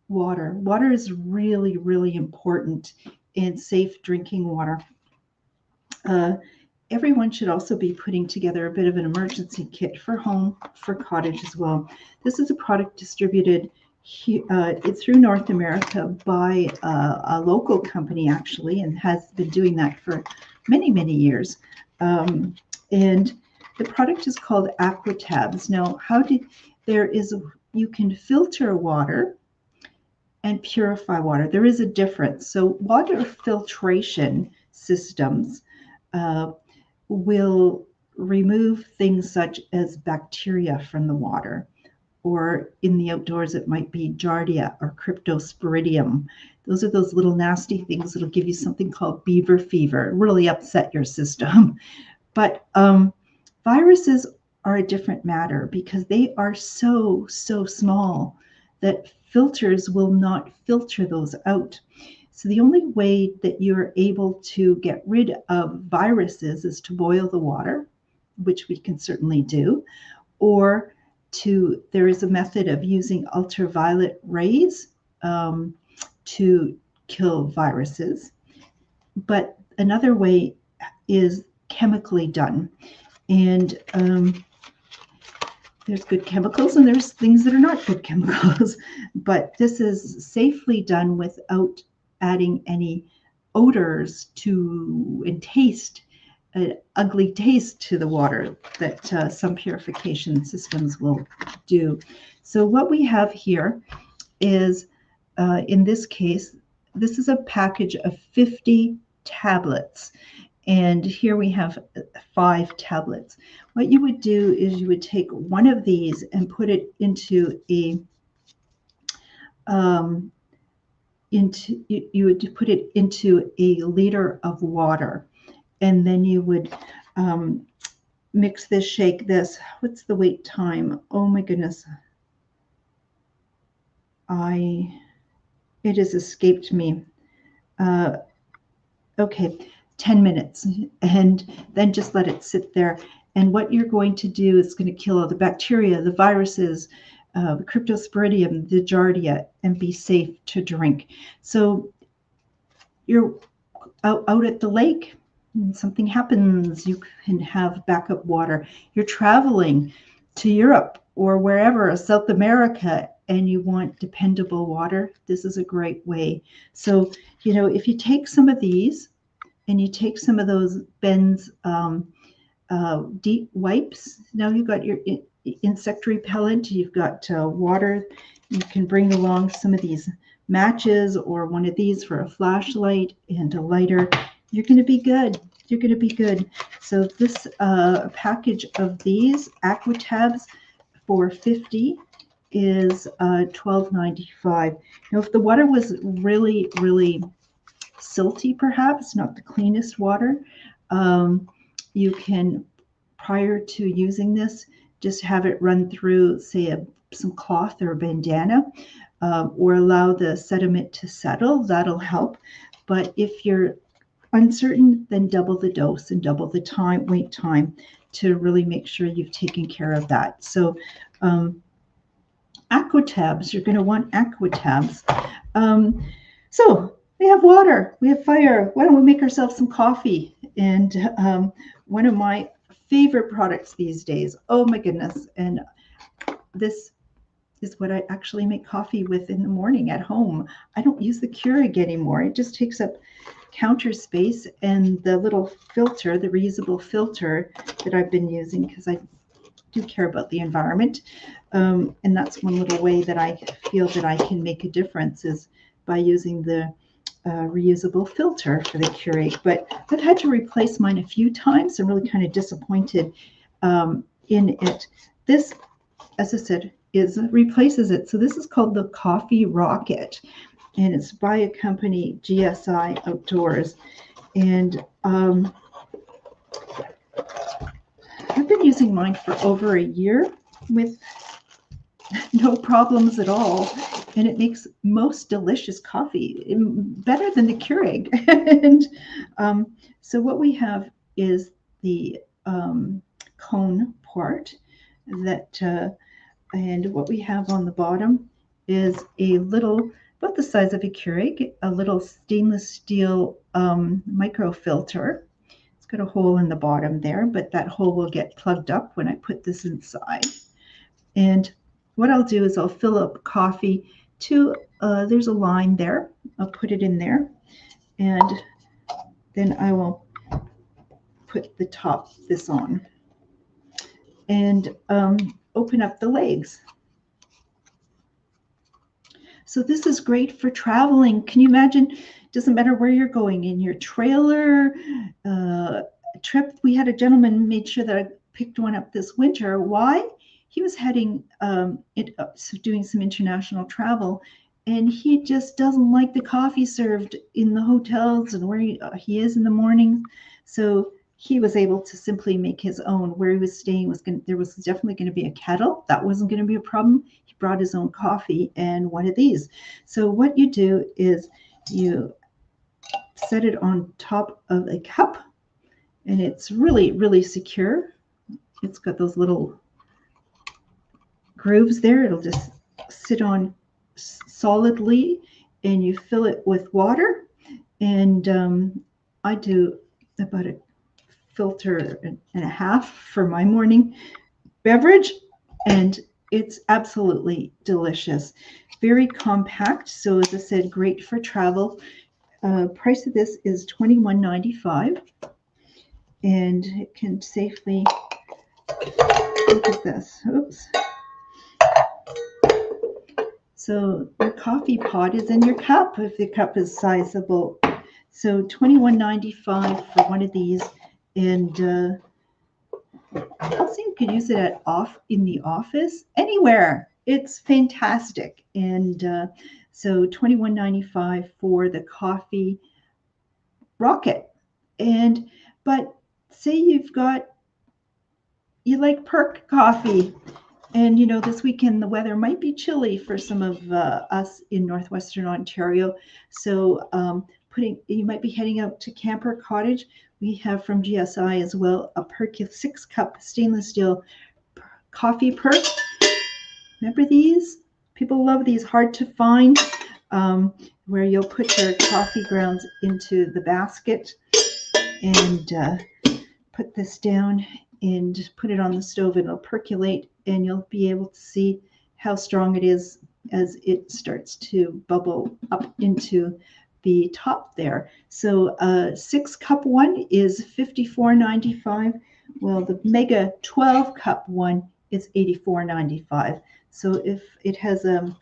water. Water is really, really important in safe drinking water. everyone should also be putting together a bit of an emergency kit for home, for cottage as well. This is a product distributed through North America by a local company, actually, and has been doing that for many, many years. And the product is called Aquatabs. Now, you can filter water and purify water. There is a difference. So water filtration systems will remove things such as bacteria from the water, or in the outdoors it might be giardia or cryptosporidium. Those are those little nasty things that'll give you something called beaver fever, really upset your system. But viruses are a different matter because they are so small that filters will not filter those out. So the only way that you're able to get rid of viruses is to boil the water, which we can certainly do, or there is a method of using ultraviolet rays to kill viruses. But another way is chemically done. And there's good chemicals and there's things that are not good chemicals. But this is safely done without adding any odors and taste, ugly taste to the water that some purification systems will do. So what we have here is, in this case, this is a package of 50 tablets. And here we have 5 tablets. What you would do is you would take one of these and put it into a you would put it into a liter of water, and then you would mix this, shake this. What's the wait time? Oh my goodness. It has escaped me. Okay, 10 minutes, and then just let it sit there. And what you're going to do is going to kill all the bacteria, the viruses, the cryptosporidium, the giardia, and be safe to drink. So you're out at the lake and something happens, you can have backup water. You're traveling to Europe or wherever, South America, and you want dependable water, this is a great way. So, if you take some of these and you take some of those Ben's deep wipes, now you've got your insect repellent, you've got water, you can bring along some of these matches or one of these for a flashlight and a lighter. You're going to be good. You're going to be good. So this package of these Aquatabs for 50 is $12.95. Now, if the water was really, really silty, perhaps not the cleanest water, you can, prior to using this, just have it run through, say, some cloth or a bandana, or allow the sediment to settle. That'll help. But if you're uncertain, then double the dose and double the wait time to really make sure you've taken care of that. So Aquatabs, you're going to want Aquatabs. So we have water, we have fire. Why don't we make ourselves some coffee? And one of my favorite products these days, oh my goodness, and this is what I actually make coffee with in the morning at home. I don't use the Keurig anymore. It just takes up counter space, and the little filter, the reusable filter that I've been using, because I do care about the environment. And that's one little way that I feel that I can make a difference, is by using the reusable filter for the Keurig. But I've had to replace mine a few times. I'm really kind of disappointed in it. This, as I said, replaces it. So this is called the Coffee Rocket, and it's by a company, GSI Outdoors. And I've been using mine for over a year with no problems at all, and it makes most delicious coffee, better than the Keurig. And so what we have is the cone part that, and what we have on the bottom is a little, about the size of a Keurig, a little stainless steel microfilter. It's got a hole in the bottom there, but that hole will get plugged up when I put this inside. And what I'll do is I'll fill up coffee to, there's a line there. I'll put it in there. And then I will put the top, this on. And open up the legs. So this is great for traveling. Can you imagine? Doesn't matter where you're going, in your trailer, trip. We had a gentleman made sure that I picked one up this winter. Why? He was heading, doing some international travel, and he just doesn't like the coffee served in the hotels and where he is in the morning. So he was able to simply make his own. Where he was staying there was definitely going to be a kettle. That wasn't going to be a problem. He brought his own coffee and one of these. So what you do is you set it on top of a cup, and it's really, really secure. It's got those little grooves there. It'll just sit on solidly, and you fill it with water. And I do about a filter and a half for my morning beverage, and it's absolutely delicious. Very compact, so as I said, great for travel. Price of this is $21.95, and it can safely, look at this, oops. So your coffee pot is in your cup if the cup is sizable. So $21.95 for one of these, and also you could use it in the office, anywhere. It's fantastic. And so $21.95 for the coffee rocket. But say you like perk coffee, and this weekend the weather might be chilly for some of us in northwestern Ontario. So you might be heading out to Camper Cottage. We have from GSI as well a perk 6-cup stainless steel coffee perk. Remember these? People love these, hard to find, where you'll put your coffee grounds into the basket and put this down and put it on the stove, and it'll percolate, and you'll be able to see how strong it is as it starts to bubble up into the top there. So 6-cup one is $54.95. Well, the mega 12-cup one is $84.95. So if it has a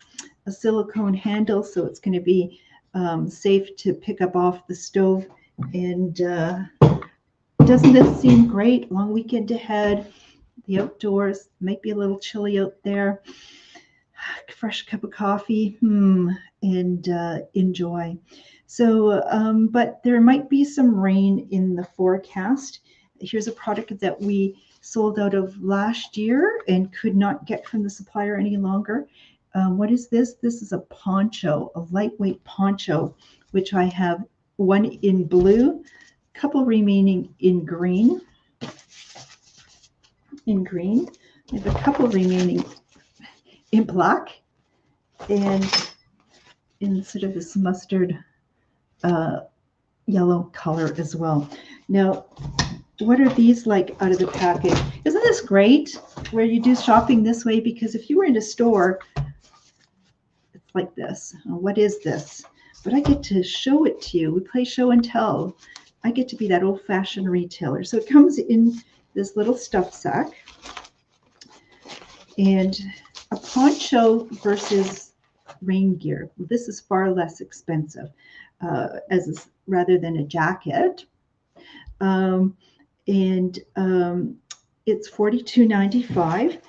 silicone handle, so it's going to be safe to pick up off the stove. And doesn't this seem great? Long weekend ahead, the outdoors, might be a little chilly out there. Fresh cup of coffee, and enjoy. So, but there might be some rain in the forecast. Here's a product that we sold out of last year and could not get from the supplier any longer. What is this? This is a poncho, a lightweight poncho, which I have one in blue, a couple remaining in green. I have a couple remaining in black, and in sort of this mustard yellow color as well. Now, what are these like out of the package? Isn't this great where you do shopping this way? Because if you were in a store, it's like this. What is this? But I get to show it to you. We play show and tell. I get to be that old-fashioned retailer. So it comes in this little stuff sack. And a poncho versus rain gear. This is far less expensive rather than a jacket. It's $42.95.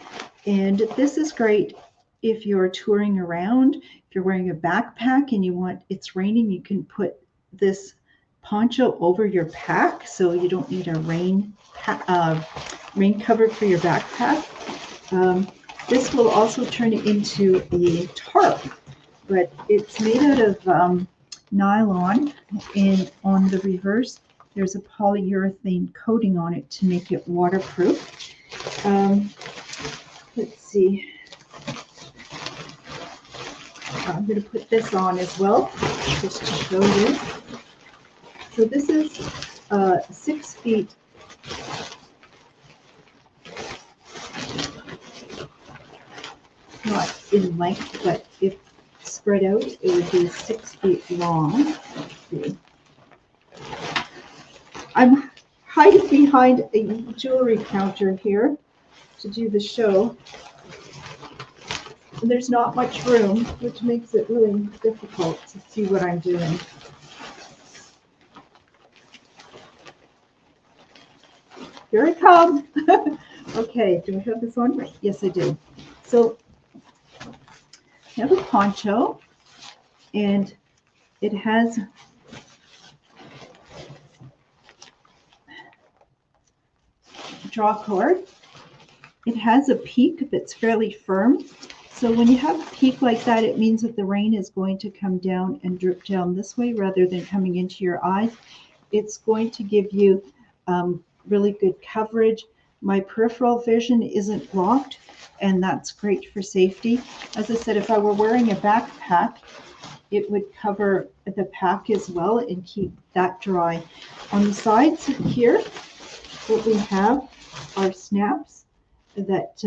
And this is great if you're touring around. If you're wearing a backpack and it's raining, you can put this poncho over your pack, so you don't need a rain cover for your backpack. This will also turn it into a tarp, but it's made out of nylon, and on the reverse there's a polyurethane coating on it to make it waterproof. Let's see. I'm going to put this on as well, just to show you. So this is 6 feet not in length, but if spread out, it would be 6 feet long. Let's see. I'm hiding behind a jewelry counter here to do the show. And there's not much room, which makes it really difficult to see what I'm doing. Here I come. Okay, do I have this on right? Yes, I do. So I have a poncho, and it has draw cord. It has a peak that's fairly firm. So when you have a peak like that, it means that the rain is going to come down and drip down this way rather than coming into your eyes. It's going to give you really good coverage. My peripheral vision isn't blocked, and that's great for safety. As I said, if I were wearing a backpack, it would cover the pack as well and keep that dry. On the sides here, what we have are snaps that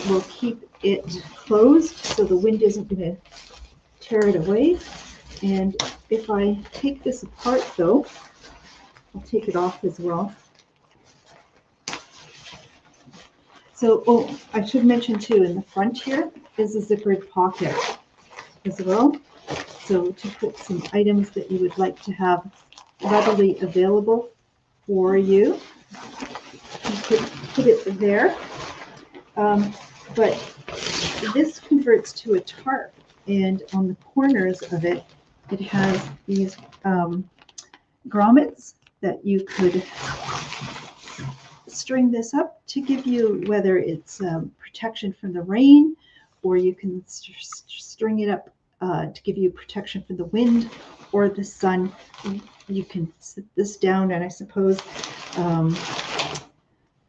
will keep it closed so the wind isn't going to tear it away. And if I take this apart though, I'll take it off as well. So, oh, I should mention too, in the front here is a zippered pocket as well. So to put some items that you would like to have readily available for you, you could put it there. But this converts to a tarp, and on the corners of it, it has these grommets that you could string this up to give you, whether it's protection from the rain, or you can string it up to give you protection from the wind or the sun. You can sit this down, and I suppose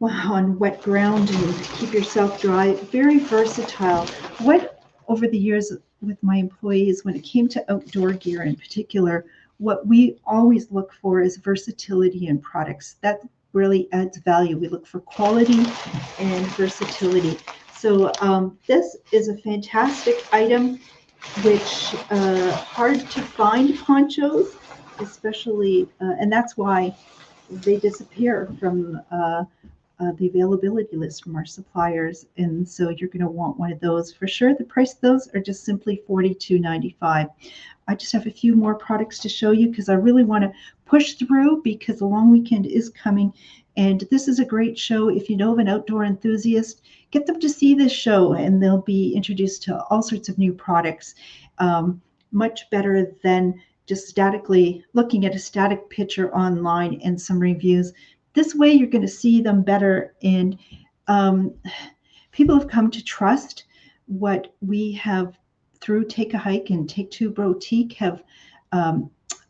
on wet ground and keep yourself dry. Very versatile. What over the years with my employees, when it came to outdoor gear in particular, what we always look for is versatility in products. That really adds value. We look for quality and versatility. So this is a fantastic item, which hard to find ponchos, especially, and that's why they disappear from the availability list from our suppliers. And so you're going to want one of those for sure. The price of those are just simply $42.95. I just have a few more products to show you because I really want to push through because the long weekend is coming. And this is a great show. If you know of an outdoor enthusiast, get them to see this show and they'll be introduced to all sorts of new products, much better than just statically looking at a static picture online and some reviews. This way you're going to see them better, and people have come to trust what we have through Take a Hike and Take Two Boutique have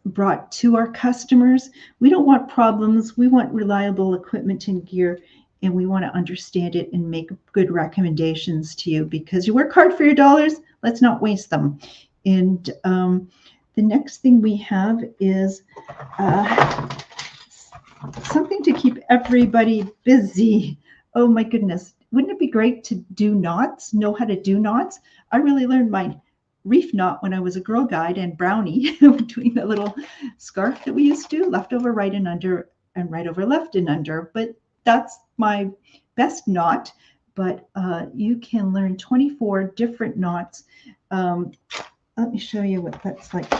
brought to our customers. We don't want problems. We want reliable equipment and gear, and we want to understand it and make good recommendations to you because you work hard for your dollars. Let's not waste them. And the next thing we have is something to keep everybody busy. Oh my goodness. Wouldn't it be great to do knots, know how to do knots? I really learned my reef knot when I was a Girl Guide and brownie between the little scarf that we used to do, left over right and under and right over left and under. But that's my best knot. But you can learn 24 different knots. Let me show you what that's like.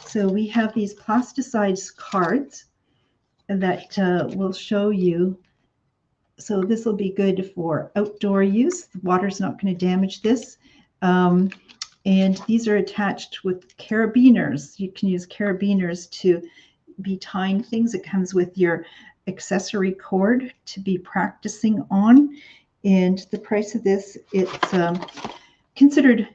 So we have these plasticized cards that will show you. So this will be good for outdoor use. The water's not going to damage this. And these are attached with carabiners. You can use carabiners to be tying things. It comes with your accessory cord to be practicing on. And the price of this, it's considered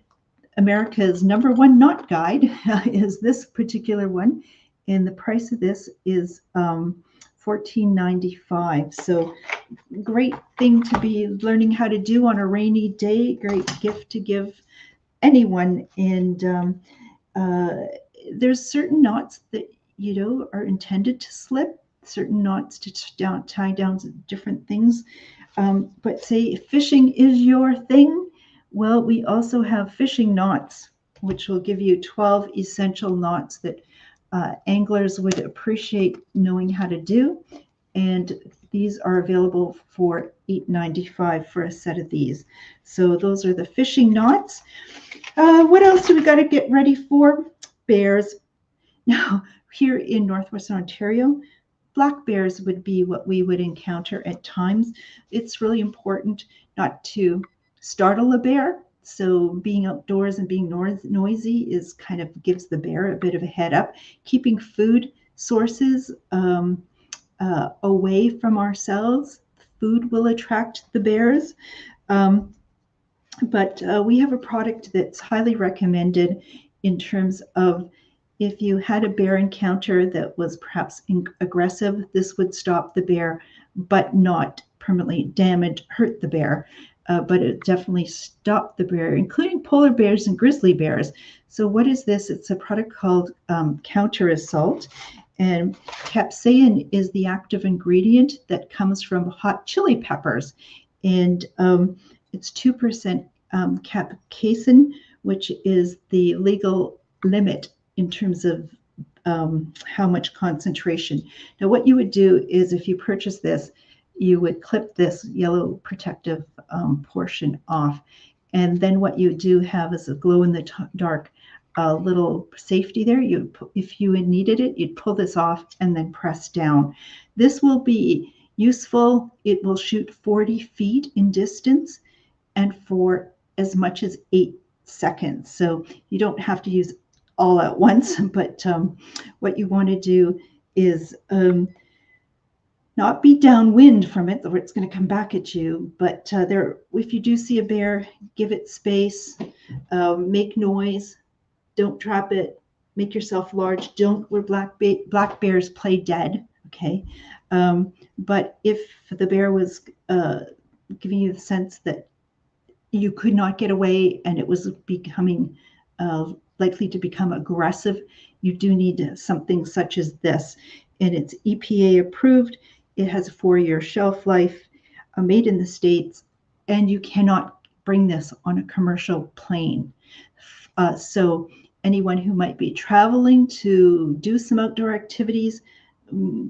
America's #1 knot guide, is this particular one. And the price of this is $14.95. So great thing to be learning how to do on a rainy day. Great gift to give anyone. And there's certain knots that are intended to slip, certain knots to tie down different things. But say if fishing is your thing, well, we also have fishing knots, which will give you 12 essential knots that anglers would appreciate knowing how to do. And these are available for $8.95 for a set of these. So those are the fishing knots. What else do we got to get ready for? Bears. Now, here in Northwestern Ontario, black bears would be what we would encounter at times. It's really important not to startle a bear. So being outdoors and being noisy is kind of gives the bear a bit of a head up. Keeping food sources away from ourselves, food will attract the bears. But we have a product that's highly recommended in terms of if you had a bear encounter that was perhaps aggressive, this would stop the bear, but not permanently hurt the bear. But it definitely stopped the bear, including polar bears and grizzly bears. So what is this? It's a product called Counter Assault. And capsaicin is the active ingredient that comes from hot chili peppers. And it's 2% capsaicin, which is the legal limit in terms of how much concentration. Now, what you would do is if you purchase this, you would clip this yellow protective portion off. And then what you do have is a glow in the dark little safety there. If you needed it, you'd pull this off and then press down. This will be useful. It will shoot 40 feet in distance and for as much as 8 seconds. So you don't have to use all at once, but what you want to do is not be downwind from it, or it's going to come back at you. But if you do see a bear, give it space, make noise, don't trap it, make yourself large. Don't where black bears play dead, okay? But if the bear was giving you the sense that you could not get away and it was becoming likely to become aggressive, you do need something such as this. And it's EPA approved. It has a 4-year shelf life, made in the States, and you cannot bring this on a commercial plane. So anyone who might be traveling to do some outdoor activities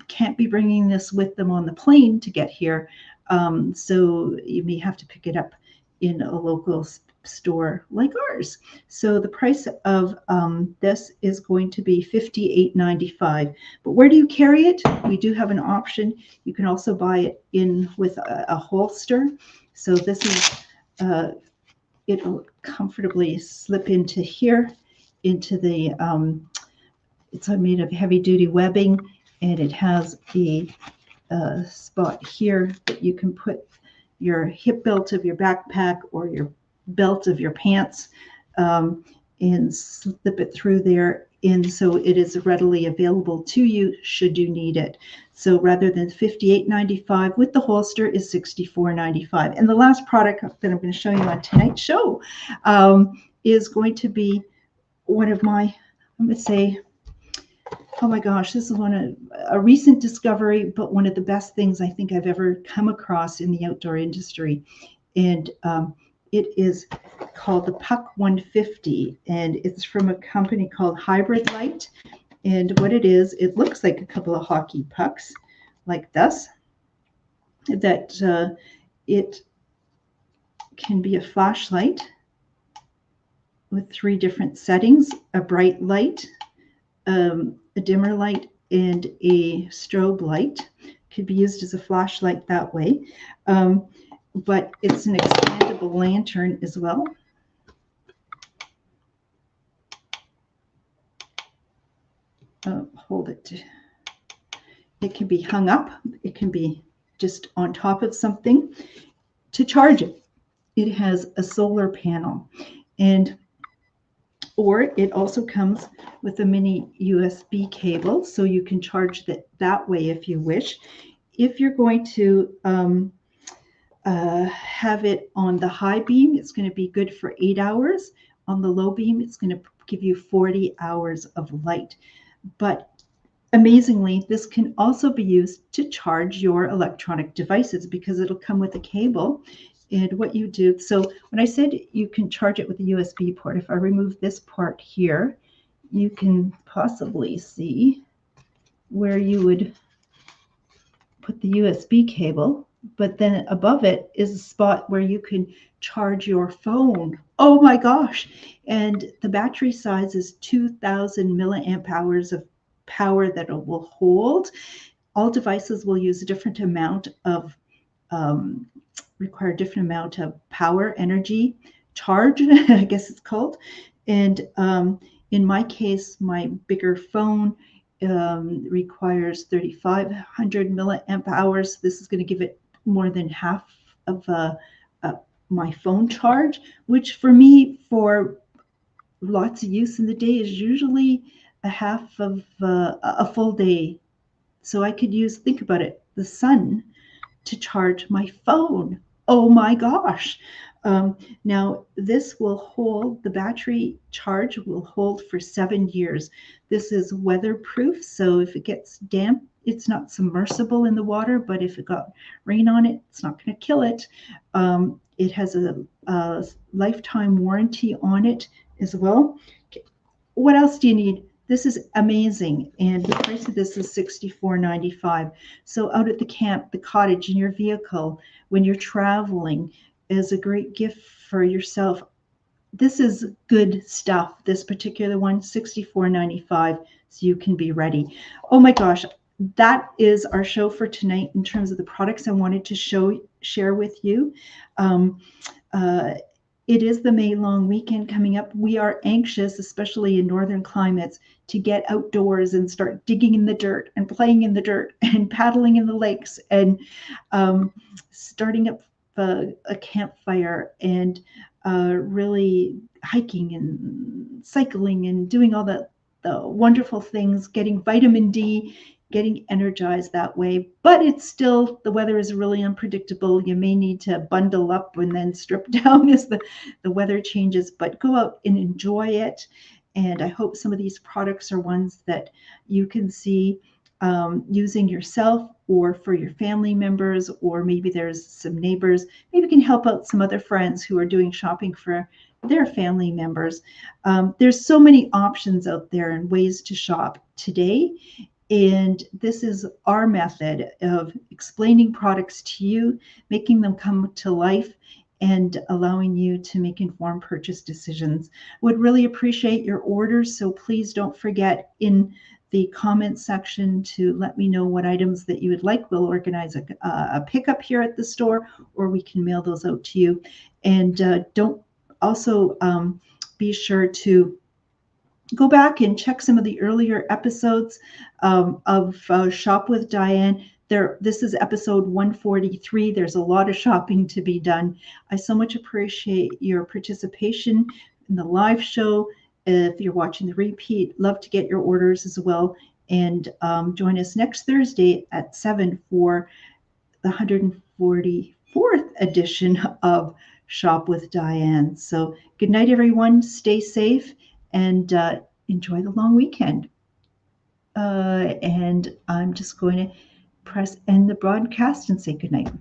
can't be bringing this with them on the plane to get here. So you may have to pick it up in a local store like ours. So the price of this is going to be $58.95. But where do you carry it? We do have an option. You can also buy it in with a holster. So this is, it'll comfortably slip into here, into the, it's made of heavy duty webbing, and it has a spot here that you can put your hip belt of your backpack or your belt of your pants and slip it through there, and so it is readily available to you should you need it. So rather than $58.95 with the holster is $64.95. And the last product that I'm going to show you on tonight's show is going to be one of my, I'm going to say, oh my gosh, this is a recent discovery, but one of the best things I think I've ever come across in the outdoor industry. And it is called the Puck 150, and it's from a company called Hybrid Light. And what it is, it looks like a couple of hockey pucks like this, that it can be a flashlight with 3 different settings: a bright light, a dimmer light, and a strobe light. Could be used as a flashlight that way. But it's an expandable lantern as well. Hold it. It can be hung up. It can be just on top of something. To charge it, it has a solar panel, or it also comes with a mini USB cable, so you can charge that way if you wish. If you're going to have it on the high beam, it's going to be good for 8 hours. On the low beam, it's going to give you 40 hours of light. But Amazingly, this can also be used to charge your electronic devices because it'll come with a cable. And what you do, so when I said you can charge it with a USB port, if I remove this part here, you can possibly see where you would put the USB cable, but then above it is a spot where you can charge your phone. Oh my gosh. And the battery size is 2,000 milliamp hours of power that it will hold. All devices will use a different amount of um, require a different amount of power, energy, charge, I guess it's called. And in my case, my bigger phone requires 3,500 milliamp hours. This is going to give it more than half of my phone charge, which for me, for lots of use in the day, is usually a half of a full day. So I could use, think about it, the sun to charge my phone. Oh my gosh. Now, this will hold, the battery charge will hold for 7 years. This is weatherproof, so if it gets damp, it's not submersible in the water, but if it got rain on it, it's not going to kill it. It has a lifetime warranty on it as well. What else do you need? This is amazing. And the price of this is $64.95. So out at the camp, the cottage, in your vehicle, when you're traveling, is a great gift for yourself. This is good stuff. This particular one, $64.95, so you can be ready. Oh my gosh, that is our show for tonight in terms of the products I wanted to share with you. Um, uh, it is the May long weekend coming up. We are anxious, especially in northern climates, to get outdoors and start digging in the dirt and playing in the dirt and paddling in the lakes and starting up a campfire and really hiking and cycling and doing all the wonderful things, getting vitamin D, getting energized that way. But it's still, the weather is really unpredictable. You may need to bundle up and then strip down as the weather changes, but go out and enjoy it. And I hope some of these products are ones that you can see using yourself or for your family members, or maybe there's some neighbors. Maybe you can help out some other friends who are doing shopping for their family members. There's so many options out there and ways to shop today. And this is our method of explaining products to you, making them come to life, and allowing you to make informed purchase decisions. Would really appreciate your orders, so please don't forget in the comment section to let me know what items that you would like. We'll organize a pickup here at the store, or we can mail those out to you. And don't also be sure to go back and check some of the earlier episodes of Shop with Diane. This is episode 143. There's a lot of shopping to be done. I so much appreciate your participation in the live show. If you're watching the repeat, love to get your orders as well. And join us next Thursday at 7 for the 144th edition of Shop with Diane. So good night, everyone. Stay safe and enjoy the long weekend. And I'm just going to press end the broadcast and say good night.